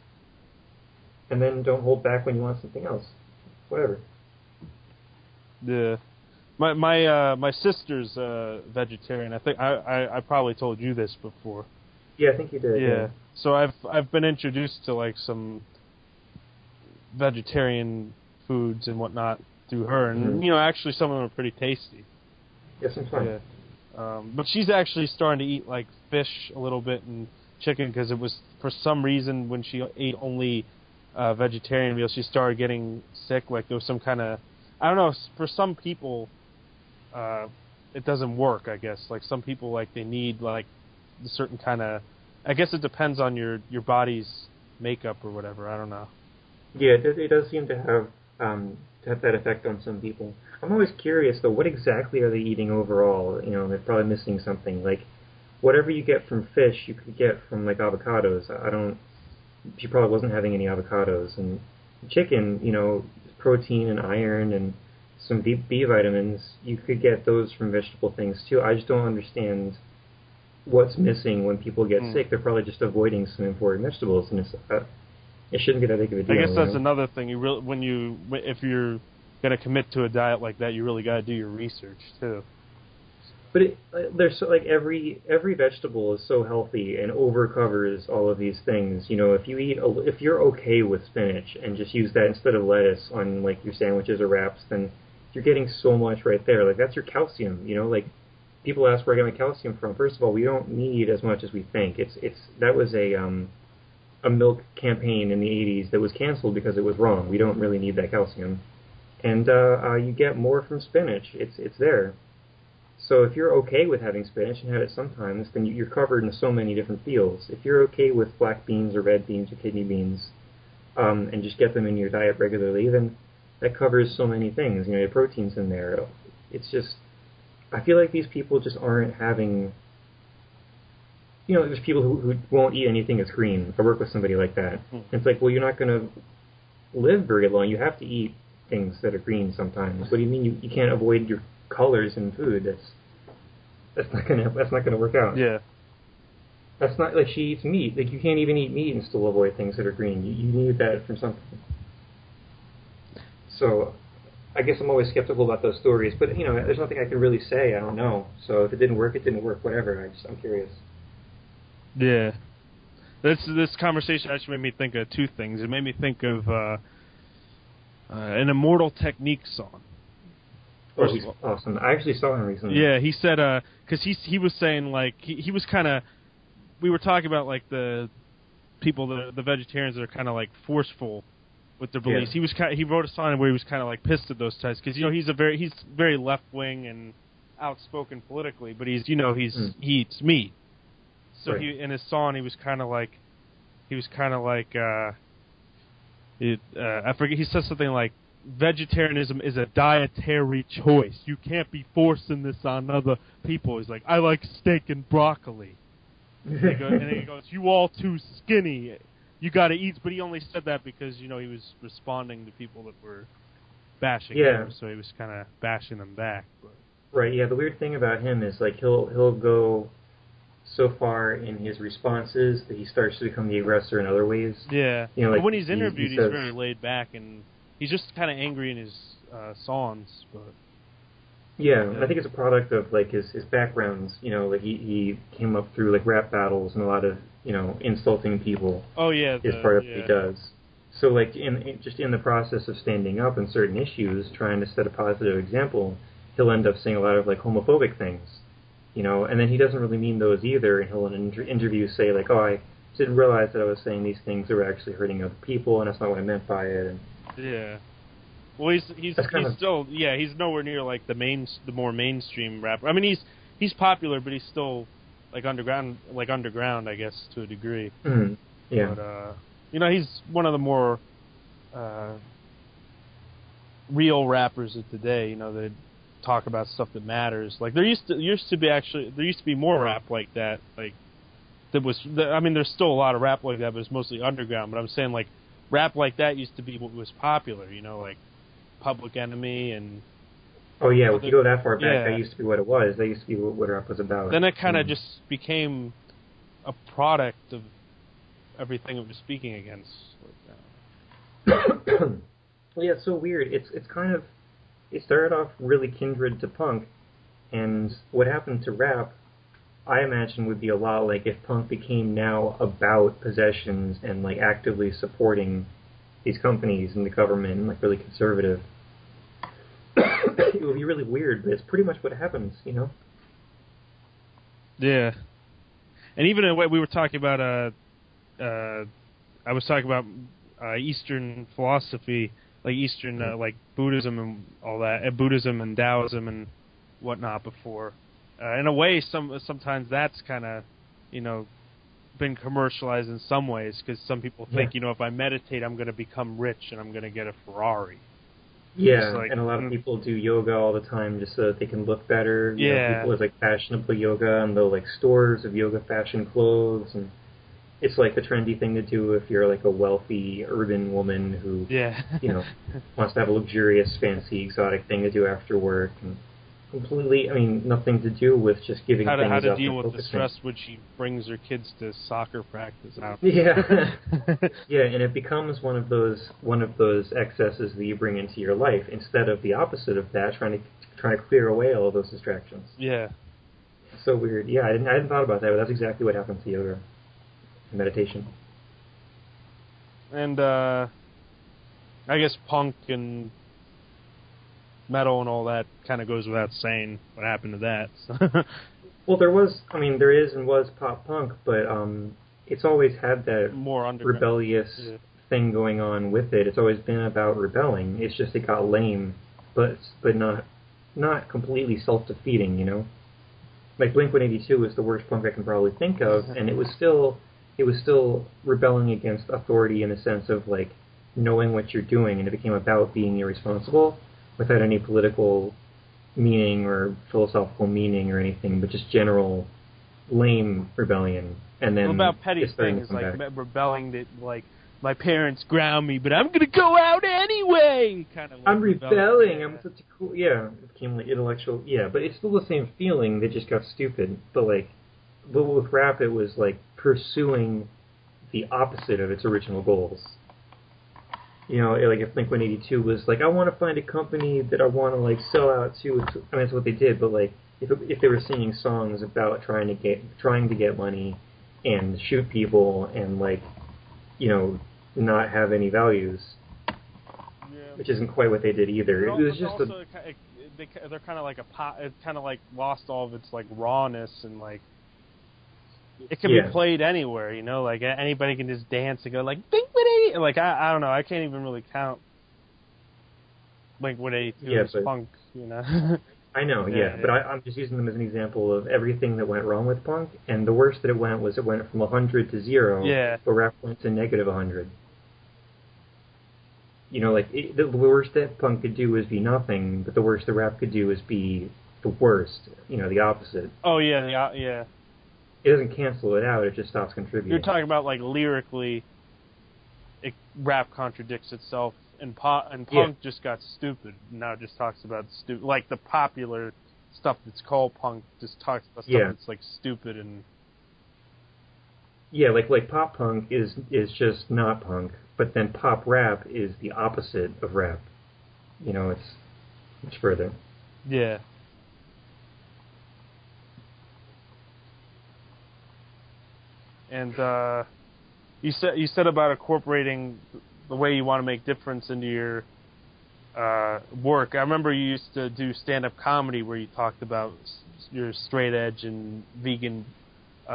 B: And then don't hold back when you want something else. Whatever.
A: Yeah. My sister's vegetarian. I think I probably told you this before.
B: Yeah, I think you did. Yeah.
A: So I've been introduced to like some vegetarian foods and whatnot through her, and actually some of them are pretty tasty.
B: Yes, I'm fine.
A: Yeah. But she's actually starting to eat like fish a little bit and chicken because it was for some reason when she ate only vegetarian meals she started getting sick. Like there was some kind of, I don't know, for some people it doesn't work, I guess. Like some people like they need like a certain kind of, I guess it depends on your body's makeup or whatever. I don't know.
B: Yeah, it does seem to have that effect on some people. I'm always curious though, what exactly are they eating overall? They're probably missing something. Like whatever you get from fish, you could get from like avocados. She probably wasn't having any avocados. And chicken, protein and iron and some B vitamins, you could get those from vegetable things too. I just don't understand what's missing when people get sick. They're probably just avoiding some important vegetables, and it shouldn't be that big of a deal.
A: I guess that's another thing. If you're going to commit to a diet like that, you really got to do your research too.
B: But there's every vegetable is so healthy and overcovers all of these things. If you're okay with spinach and just use that instead of lettuce on like your sandwiches or wraps, then you're getting so much right there. Like that's your calcium. People ask where I get my calcium from. First of all, we don't need as much as we think. That was a milk campaign in the 80s that was canceled because it was wrong. We don't really need that calcium, and you get more from spinach. It's there. So if you're okay with having spinach and have it sometimes, then you're covered in so many different fields. If you're okay with black beans or red beans or kidney beans, and just get them in your diet regularly, then that covers so many things. Your protein's in there. It's just, I feel like these people just aren't having, there's people who won't eat anything that's green. I work with somebody like that. It's like, well, you're not going to live very long. You have to eat things that are green sometimes. What do you mean you can't avoid your colors in food? That's not gonna work out.
A: Yeah.
B: That's not like she eats meat. Like you can't even eat meat and still avoid things that are green. You need that from something. So, I guess I'm always skeptical about those stories. But there's nothing I can really say. I don't know. So if it didn't work, it didn't work. Whatever. I'm curious.
A: Yeah. This conversation actually made me think of two things. It made me think of an Immortal Technique song.
B: Oh, he's awesome. I actually saw him recently.
A: Yeah, he said, because he was saying, like, he was kind of, we were talking about, like, the people, the vegetarians that are kind of, like, forceful with their beliefs. Yeah. He wrote a song where he was kind of, like, pissed at those types, because, he's very left-wing and outspoken politically, but he eats meat. So
B: right.
A: in his song, he was kind of like, I forget, he said something like, vegetarianism is a dietary choice. You can't be forcing this on other people. He's like, I like steak and broccoli. And he goes, you all too skinny. You got to eat. But he only said that because, he was responding to people that were bashing him. So he was kind of bashing them back. But.
B: Right, yeah. The weird thing about him is, like, he'll go so far in his responses that he starts to become the aggressor in other ways.
A: Yeah.
B: Like
A: but when he's interviewed, he's very laid back and he's just kind of angry in his songs, but
B: yeah, I think it's a product of like his backgrounds. Like he came up through like rap battles and a lot of insulting people.
A: Oh yeah,
B: is part of what he does. So like in the process of standing up in certain issues, trying to set a positive example, he'll end up saying a lot of like homophobic things, and then he doesn't really mean those either. And he'll in an interview say like, oh, I didn't realize that I was saying these things that were actually hurting other people, and that's not what I meant by it. And,
A: yeah. Well, he's still he's nowhere near like the more mainstream rapper. I mean, he's popular, but he's still like underground, I guess, to a degree.
B: Mm-hmm. Yeah.
A: But he's one of the more real rappers of today. That talk about stuff that matters. Like there used to be more rap like that. Like I mean, there's still a lot of rap like that, but it's mostly underground. But I'm saying, like, rap like that used to be what was popular, you know, like Public Enemy and...
B: Oh, yeah, if you go that far back,
A: yeah.
B: that used to be what it was. That used to be what rap was about.
A: Then it kind of just became a product of everything it was speaking against.
B: Well, yeah, it's so weird. It's kind of... It started off really kindred to punk, and what happened to rap, I imagine, would be a lot like if punk became now about possessions and, like, actively supporting these companies and the government and, like, really conservative. It would be really weird, but it's pretty much what happens, you know?
A: Yeah. And even in what we were talking about, I was talking about Eastern philosophy, like Eastern, like Buddhism and all that, and Buddhism and Taoism and whatnot before. In a way, sometimes that's kind of, you know, been commercialized in some ways, because some people think, you know, if I meditate, I'm going to become rich and I'm going to get a Ferrari.
B: Yeah, like, and a lot of people do yoga all the time just so that they can look better. You know, people with, like, fashionable yoga, and they'll, like, stores of yoga fashion clothes, and it's, like, the trendy thing to do if you're, like, a wealthy urban woman who, you know, wants to have a luxurious, fancy, exotic thing to do after work, and completely, I mean, nothing to do with just giving things up.
A: How to deal with the stress when she brings her kids to soccer practice out.
B: Yeah. Yeah, and it becomes one of those excesses that you bring into your life instead of the opposite of that, trying to clear away all of those distractions.
A: Yeah.
B: It's so weird. Yeah, I hadn't thought about that, but that's exactly what happens to yoga and meditation.
A: And I guess punk and metal and all that kind of goes without saying what happened to that. So.
B: Well, there is and was pop punk, but it's always had that
A: more
B: rebellious thing going on with it. It's always been about rebelling. It's just it got lame, but not completely self-defeating, you know? Like Blink-182 was the worst punk I can probably think of, and it was still rebelling against authority in the sense of, like, knowing what you're doing, and it became about being irresponsible without any political meaning or philosophical meaning or anything, but just general lame rebellion. And then
A: about petty things like rebelling that, like, my parents ground me, but I'm gonna go out anyway. Kind of. Like
B: I'm rebelling. I'm such a cool. Yeah, it became like intellectual. Yeah, but it's still the same feeling. They just got stupid. But with rap, it was like pursuing the opposite of its original goals. You know, like if Blink-182 was like, I want to find a company that I want to, like, sell out to. I mean, that's what they did. But, like, if they were singing songs about trying to get money and shoot people and, like, you know, not have any values, which isn't quite what they did either. It was just
A: also they're kind of like it kind of like lost all of its, like, rawness, and, like, it can be played anywhere, you know, like anybody can just dance and go like Blink-182, like I don't know, I can't even really count Blink-182 as punk, you know.
B: I know, but I'm just using them as an example of everything that went wrong with punk, and the worst that it went from 100 to 0, but rap went to negative 100. You know, like, the worst that punk could do is be nothing, but the worst that rap could do is be the worst, you know, the opposite.
A: Oh, yeah.
B: It doesn't cancel it out, it just stops contributing.
A: You're talking about, like, lyrically, rap contradicts itself, and punk just got stupid. Now it just talks about stupid. Like, the popular stuff that's called punk just talks about stuff that's, like, stupid and...
B: Yeah, like pop punk is just not punk, but then pop rap is the opposite of rap. You know, it's much further.
A: Yeah. And you said about incorporating the way you want to make difference into your work. I remember you used to do stand-up comedy where you talked about your straight edge and vegan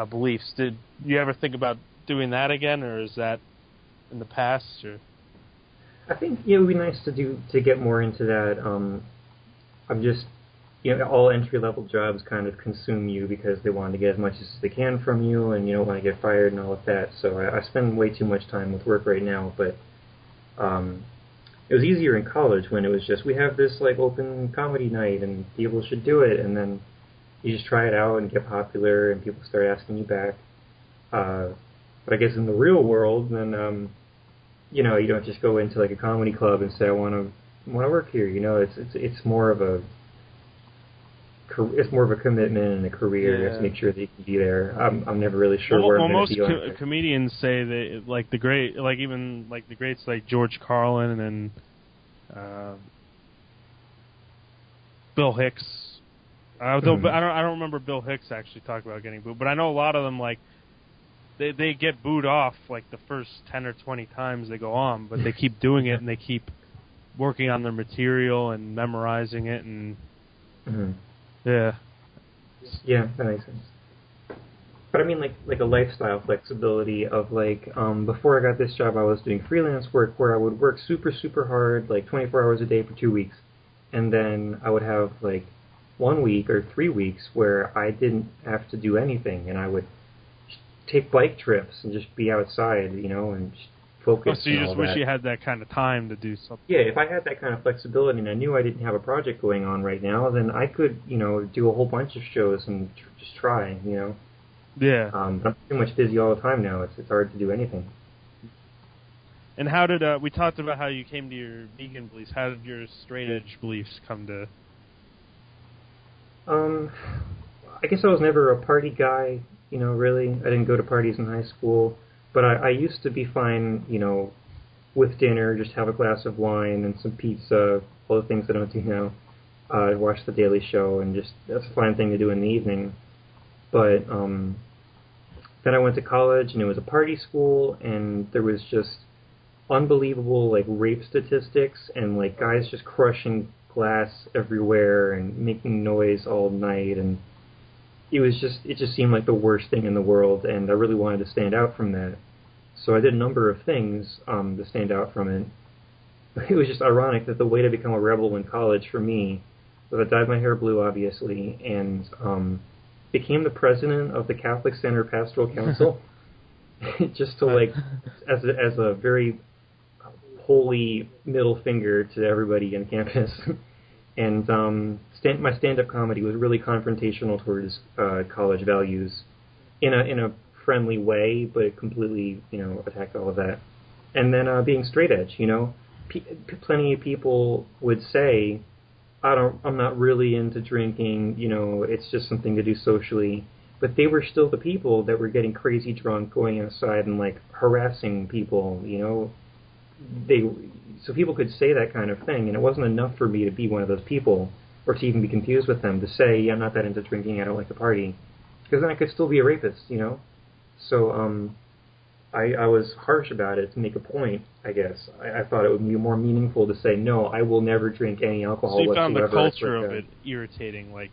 A: beliefs. Did you ever think about doing that again, or is that in the past? Or?
B: I think it would be nice to get more into that. I'm just, you know, all entry-level jobs kind of consume you because they want to get as much as they can from you, and you don't want to get fired and all of that. So I spend way too much time with work right now, but it was easier in college when it was just, we have this, like, open comedy night and people should do it, and then you just try it out and get popular and people start asking you back. But I guess in the real world, then you don't just go into like a comedy club and say I want to work here. It's more of a commitment and a career. You have to make sure that you can be there. I'm never really sure where I'm going to be.
A: Most comedians say that like even the greats like George Carlin and Bill Hicks. I don't remember Bill Hicks actually talking about getting booed, but I know a lot of them like they get booed off like the first 10 or 20 times they go on, but they keep doing it and they keep working on their material and memorizing it and yeah,
B: that makes sense. But I mean, like a lifestyle flexibility of like before I got this job, I was doing freelance work where I would work super super hard, like 24 hours a day for 2 weeks, and then I would have like 1 week or 3 weeks where I didn't have to do anything, and I would take bike trips and just be outside, and just focus.
A: So you just wish you had that kind of time to do something.
B: Yeah, if I had that kind of flexibility and I knew I didn't have a project going on right now, then I could, do a whole bunch of shows and just try,
A: Yeah.
B: But I'm pretty much busy all the time now. It's hard to do anything.
A: And how did we talked about how you came to your vegan beliefs? How did your straight edge beliefs come to?
B: I guess I was never a party guy. Really. I didn't go to parties in high school, but I used to be fine, with dinner, just have a glass of wine and some pizza, all the things I don't do now. Watch The Daily Show, and that's a fine thing to do in the evening. But then I went to college, and it was a party school, and there was just unbelievable, like, rape statistics, and, like, guys just crushing glass everywhere and making noise all night, and it just seemed like the worst thing in the world, and I really wanted to stand out from that. So I did a number of things to stand out from it. It was just ironic that the way to become a rebel in college for me was I dyed my hair blue, obviously, and became the president of the Catholic Center Pastoral Council, just to like as a very holy middle finger to everybody on campus. And my stand-up comedy was really confrontational towards college values, in a friendly way, but it completely attacked all of that. And then being straight edge, plenty of people would say, I'm not really into drinking, it's just something to do socially. But they were still the people that were getting crazy drunk, going outside and like harassing people, So people could say that kind of thing, and it wasn't enough for me to be one of those people, or to even be confused with them, to say, yeah, I'm not that into drinking, I don't like to party. Because then I could still be a rapist, So I was harsh about it to make a point, I guess. I thought it would be more meaningful to say, no, I will never drink any alcohol whatsoever.
A: So you found the culture of it irritating, like,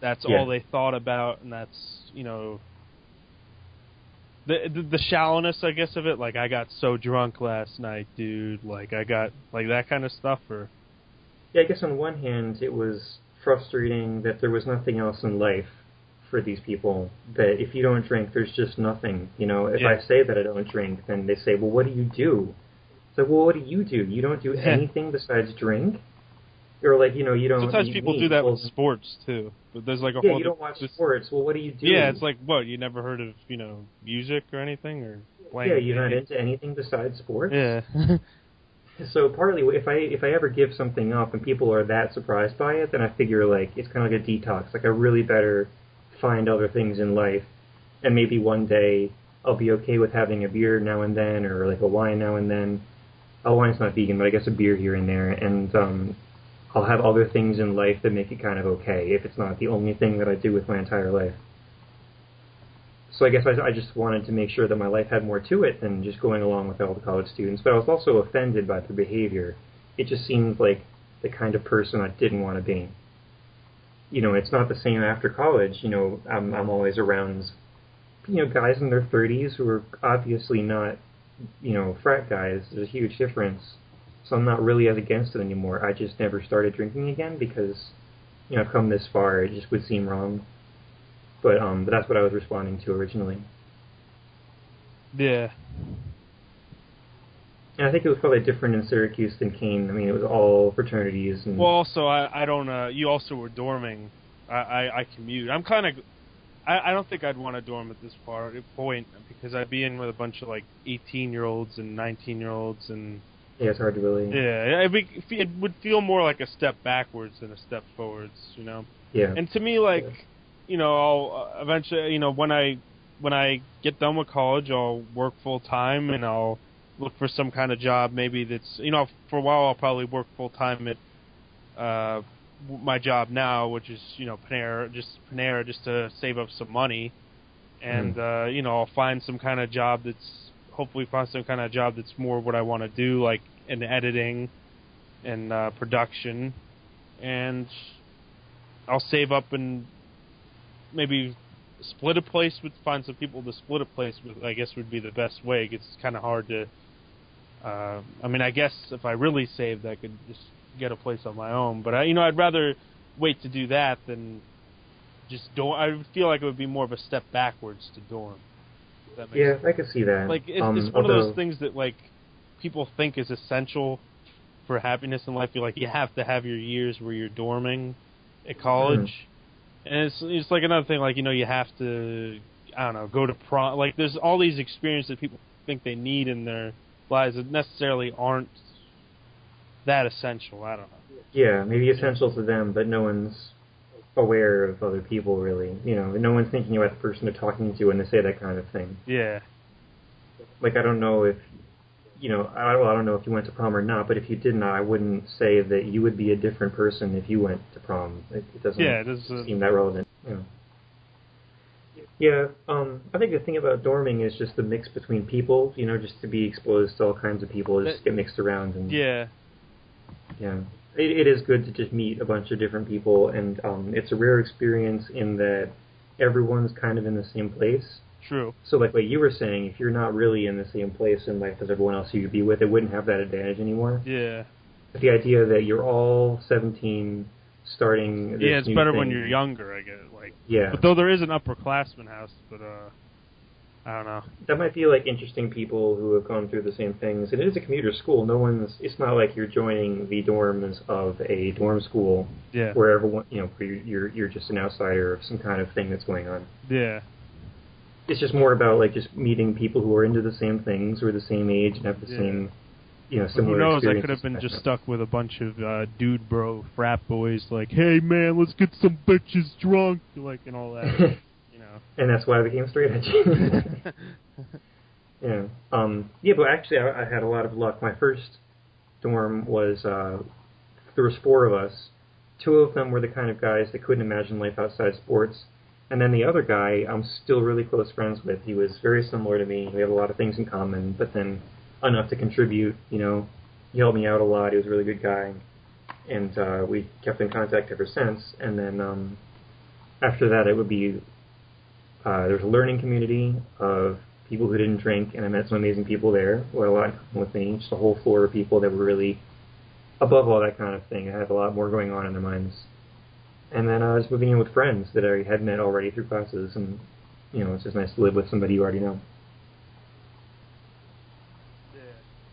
A: that's all they thought about, and that's, the shallowness, I guess, of it. Like, I got so drunk last night, dude. Like, I got, like, that kind of stuff, or...
B: Yeah, I guess on one hand, it was frustrating that there was nothing else in life for these people, that if you don't drink, there's just nothing. If I say that I don't drink, then they say, well, what do you do? It's like, well, what do? You don't do anything besides drink? Or like, you don't...
A: Sometimes people do that with sports, too. But there's like a whole...
B: you don't watch sports. Well, what do you do?
A: Yeah, it's like, what, you never heard of, music or anything? Or playing?
B: Yeah, you're not into anything besides sports?
A: Yeah.
B: So partly, if I ever give something up and people are that surprised by it, then I figure, like, it's kind of like a detox. Like, I really better find other things in life, and maybe one day I'll be okay with having a beer now and then, or like a wine now and then. Wine's not vegan, but I guess a beer here and there, and I'll have other things in life that make it kind of okay, if it's not the only thing that I do with my entire life. So I guess I just wanted to make sure that my life had more to it than just going along with all the college students, but I was also offended by their behavior. It just seemed like the kind of person I didn't want to be. It's not the same after college. I'm always around, guys in their 30s who are obviously not, frat guys. There's a huge difference. So I'm not really as against it anymore. I just never started drinking again because, I've come this far. It just would seem wrong. But that's what I was responding to originally.
A: Yeah.
B: And I think it was probably different in Syracuse than Keene. I mean, it was all fraternities. And
A: well, also, I don't. You also were dorming. I commute. I'm kind of. I don't think I'd want to dorm at this point because I'd be in with a bunch of like 18-year-olds and 19-year-olds and
B: Yeah, it's hard to really.
A: yeah, it would feel more like a step backwards than a step forwards, you know.
B: Yeah.
A: And to me, like, you know, I'll eventually, you know, when I get done with college, I'll work full time and I'll look for some kind of job maybe that's, you know, for a while I'll probably work full time at my job now, which is, you know, Panera just to save up some money, and you know, I'll find some kind of job hopefully find some kind of job that's more what I want to do, like in editing and production, and I'll save up and maybe find some people to split a place with. I guess would be the best way. It's kind of hard to. I mean, I guess if I really saved, I could just get a place on my own, but you know, I'd rather wait to do that than just dorm. I would feel like it would be more of a step backwards to dorm. That makes sense.
B: I can see that.
A: Like it's one of those things that like people think is essential for happiness in life. You're like, you have to have your years where you're dorming at college, and it's like another thing. Like, you know, you have to, I don't know, go to prom. Like there's all these experiences that people think they need in their lives that necessarily aren't that essential. I don't know.
B: Yeah, maybe essential to them, but no one's aware of other people, really. You know, no one's thinking about the person they're talking to when they say that kind of thing.
A: Yeah.
B: Like, I don't know if, you know, I don't know if you went to prom or not, but if you did not, I wouldn't say that you would be a different person if you went to prom. It doesn't seem that relevant. Yeah, I think the thing about dorming is just the mix between people, you know, just to be exposed to all kinds of people, just get mixed around. And
A: yeah.
B: Yeah. It is good to just meet a bunch of different people, and it's a rare experience in that everyone's kind of in the same place.
A: True.
B: So, like what you were saying, if you're not really in the same place in life as everyone else you could be with, it wouldn't have that advantage anymore.
A: Yeah.
B: But the idea that you're all 17 starting this
A: it's
B: new
A: better
B: thing,
A: when you're younger, I guess. Like,
B: yeah.
A: But though there is an upperclassman house, but I don't know.
B: That might be like interesting people who have gone through the same things. And it is a commuter school. It's not like you're joining the dorms of a dorm school where everyone, you know, where you're just an outsider of some kind of thing that's going on.
A: Yeah.
B: It's just more about like just meeting people who are into the same things, who are the same age and have the same, you know, similar
A: experiences. Who knows? I
B: experiences.
A: could have been just stuck with a bunch of dude bro frat boys, like, hey man, let's get some bitches drunk, like, and all that. You know. And
B: that's why I became straight edge. Yeah. But actually, I had a lot of luck. My first dorm was there was 4 of us. 2 of them were the kind of guys that couldn't imagine life outside sports. And then the other guy, I'm still really close friends with. He was very similar to me. We had a lot of things in common, but then enough to contribute. You know, he helped me out a lot. He was a really good guy, and we kept in contact ever since. And then after that, it would be there was a learning community of people who didn't drink, and I met some amazing people there who had a lot in common with me. Just a whole floor of people that were really above all that kind of thing. I had a lot more going on in their minds. And then I was moving in with friends that I had met already through classes, and, you know, it's just nice to live with somebody you already know.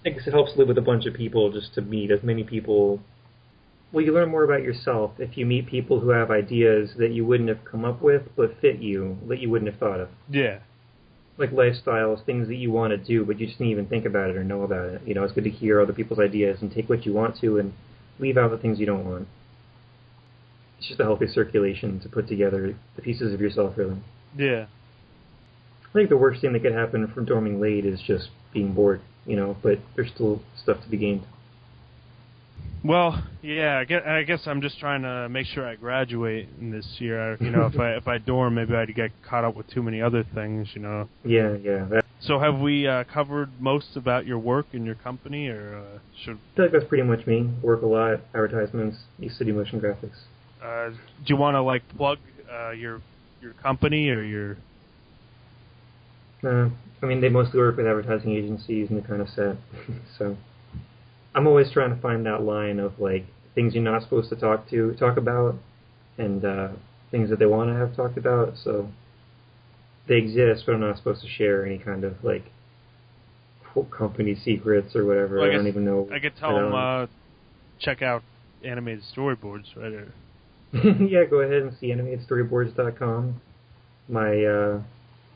B: I guess it helps live with a bunch of people just to meet as many people. Well, you learn more about yourself if you meet people who have ideas that you wouldn't have come up with, but fit you, that you wouldn't have thought of.
A: Yeah.
B: Like lifestyles, things that you want to do, but you just didn't even think about it or know about it. You know, it's good to hear other people's ideas and take what you want to and leave out the things you don't want. It's just a healthy circulation to put together the pieces of yourself, really.
A: Yeah.
B: I think the worst thing that could happen from dorming late is just being bored, you know, but there's still stuff to be gained.
A: Well, yeah, I guess I'm just trying to make sure I graduate in this year. You know, if I dorm, maybe I'd get caught up with too many other things, you know.
B: Yeah.
A: So have we covered most about your work in your company, or should...
B: I feel like that's pretty much me. Work a lot, advertisements, East City Motion Graphics.
A: Do you want to, like, plug your company or your...
B: I mean, they mostly work with advertising agencies and they're kind of set. So I'm always trying to find that line of, like, things you're not supposed to talk about and things that they want to have talked about. So they exist, but I'm not supposed to share any kind of, like, company secrets or whatever.
A: Well,
B: I don't even know.
A: I could tell them check out animated storyboards, right?
B: Yeah, go ahead and see animatedstoryboards.com. My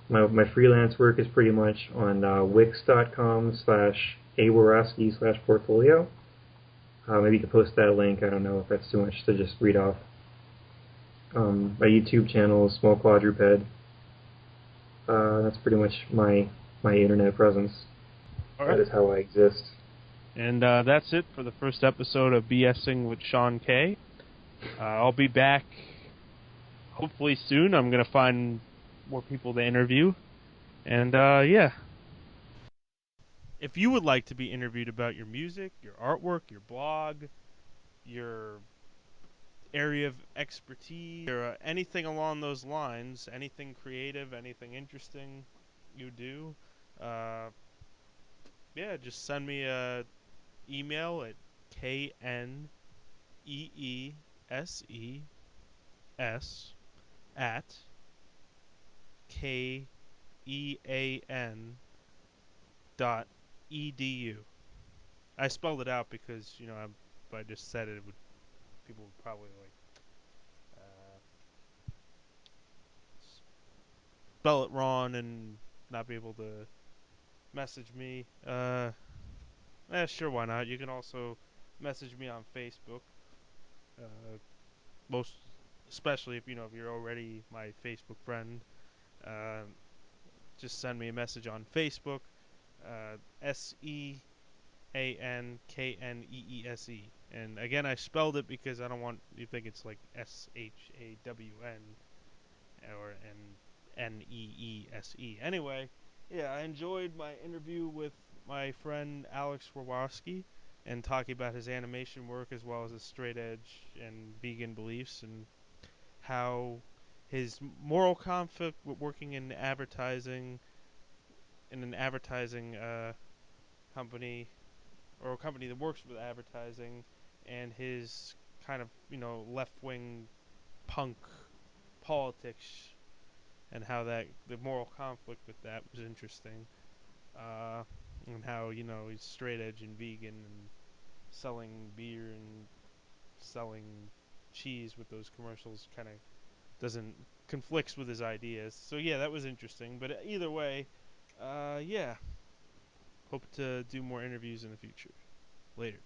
B: my freelance work is pretty much on wix.com/aworowski/portfolio. Maybe you could post that link. I don't know if that's too much to just read off. My YouTube channel is Small Quadruped. That's pretty much my internet presence.
A: All
B: That
A: right.
B: is how I exist.
A: And that's it for the first episode of BSing with Sean K. I'll be back hopefully soon. I'm going to find more people to interview. And yeah. If you would like to be interviewed about your music, your artwork, your blog, your area of expertise, or anything along those lines, anything creative, anything interesting you do, uh, yeah, just send me a email at kneeses at kean dot edu. I spelled it out because if I just said it, people would probably uh, spell it wrong and not be able to message me. Sure, why not? You can also message me on Facebook. Uh, most, especially if you're already my Facebook friend. Uh, just send me a message on Facebook. SEANKNEESE. And again, I spelled it because I don't want you to think it's like SHAWN or NEESE. Anyway, yeah, I enjoyed my interview with my friend Alex Warwoski and talking about his animation work as well as his straight edge and vegan beliefs and how his moral conflict with working in an advertising company or a company that works with advertising and his kind of left wing punk politics and how that the moral conflict with that was interesting. And how he's straight edge and vegan and selling beer and selling cheese with those commercials kind of doesn't conflicts with his ideas. So yeah, that was interesting. But either way, yeah, hope to do more interviews in the future. Later.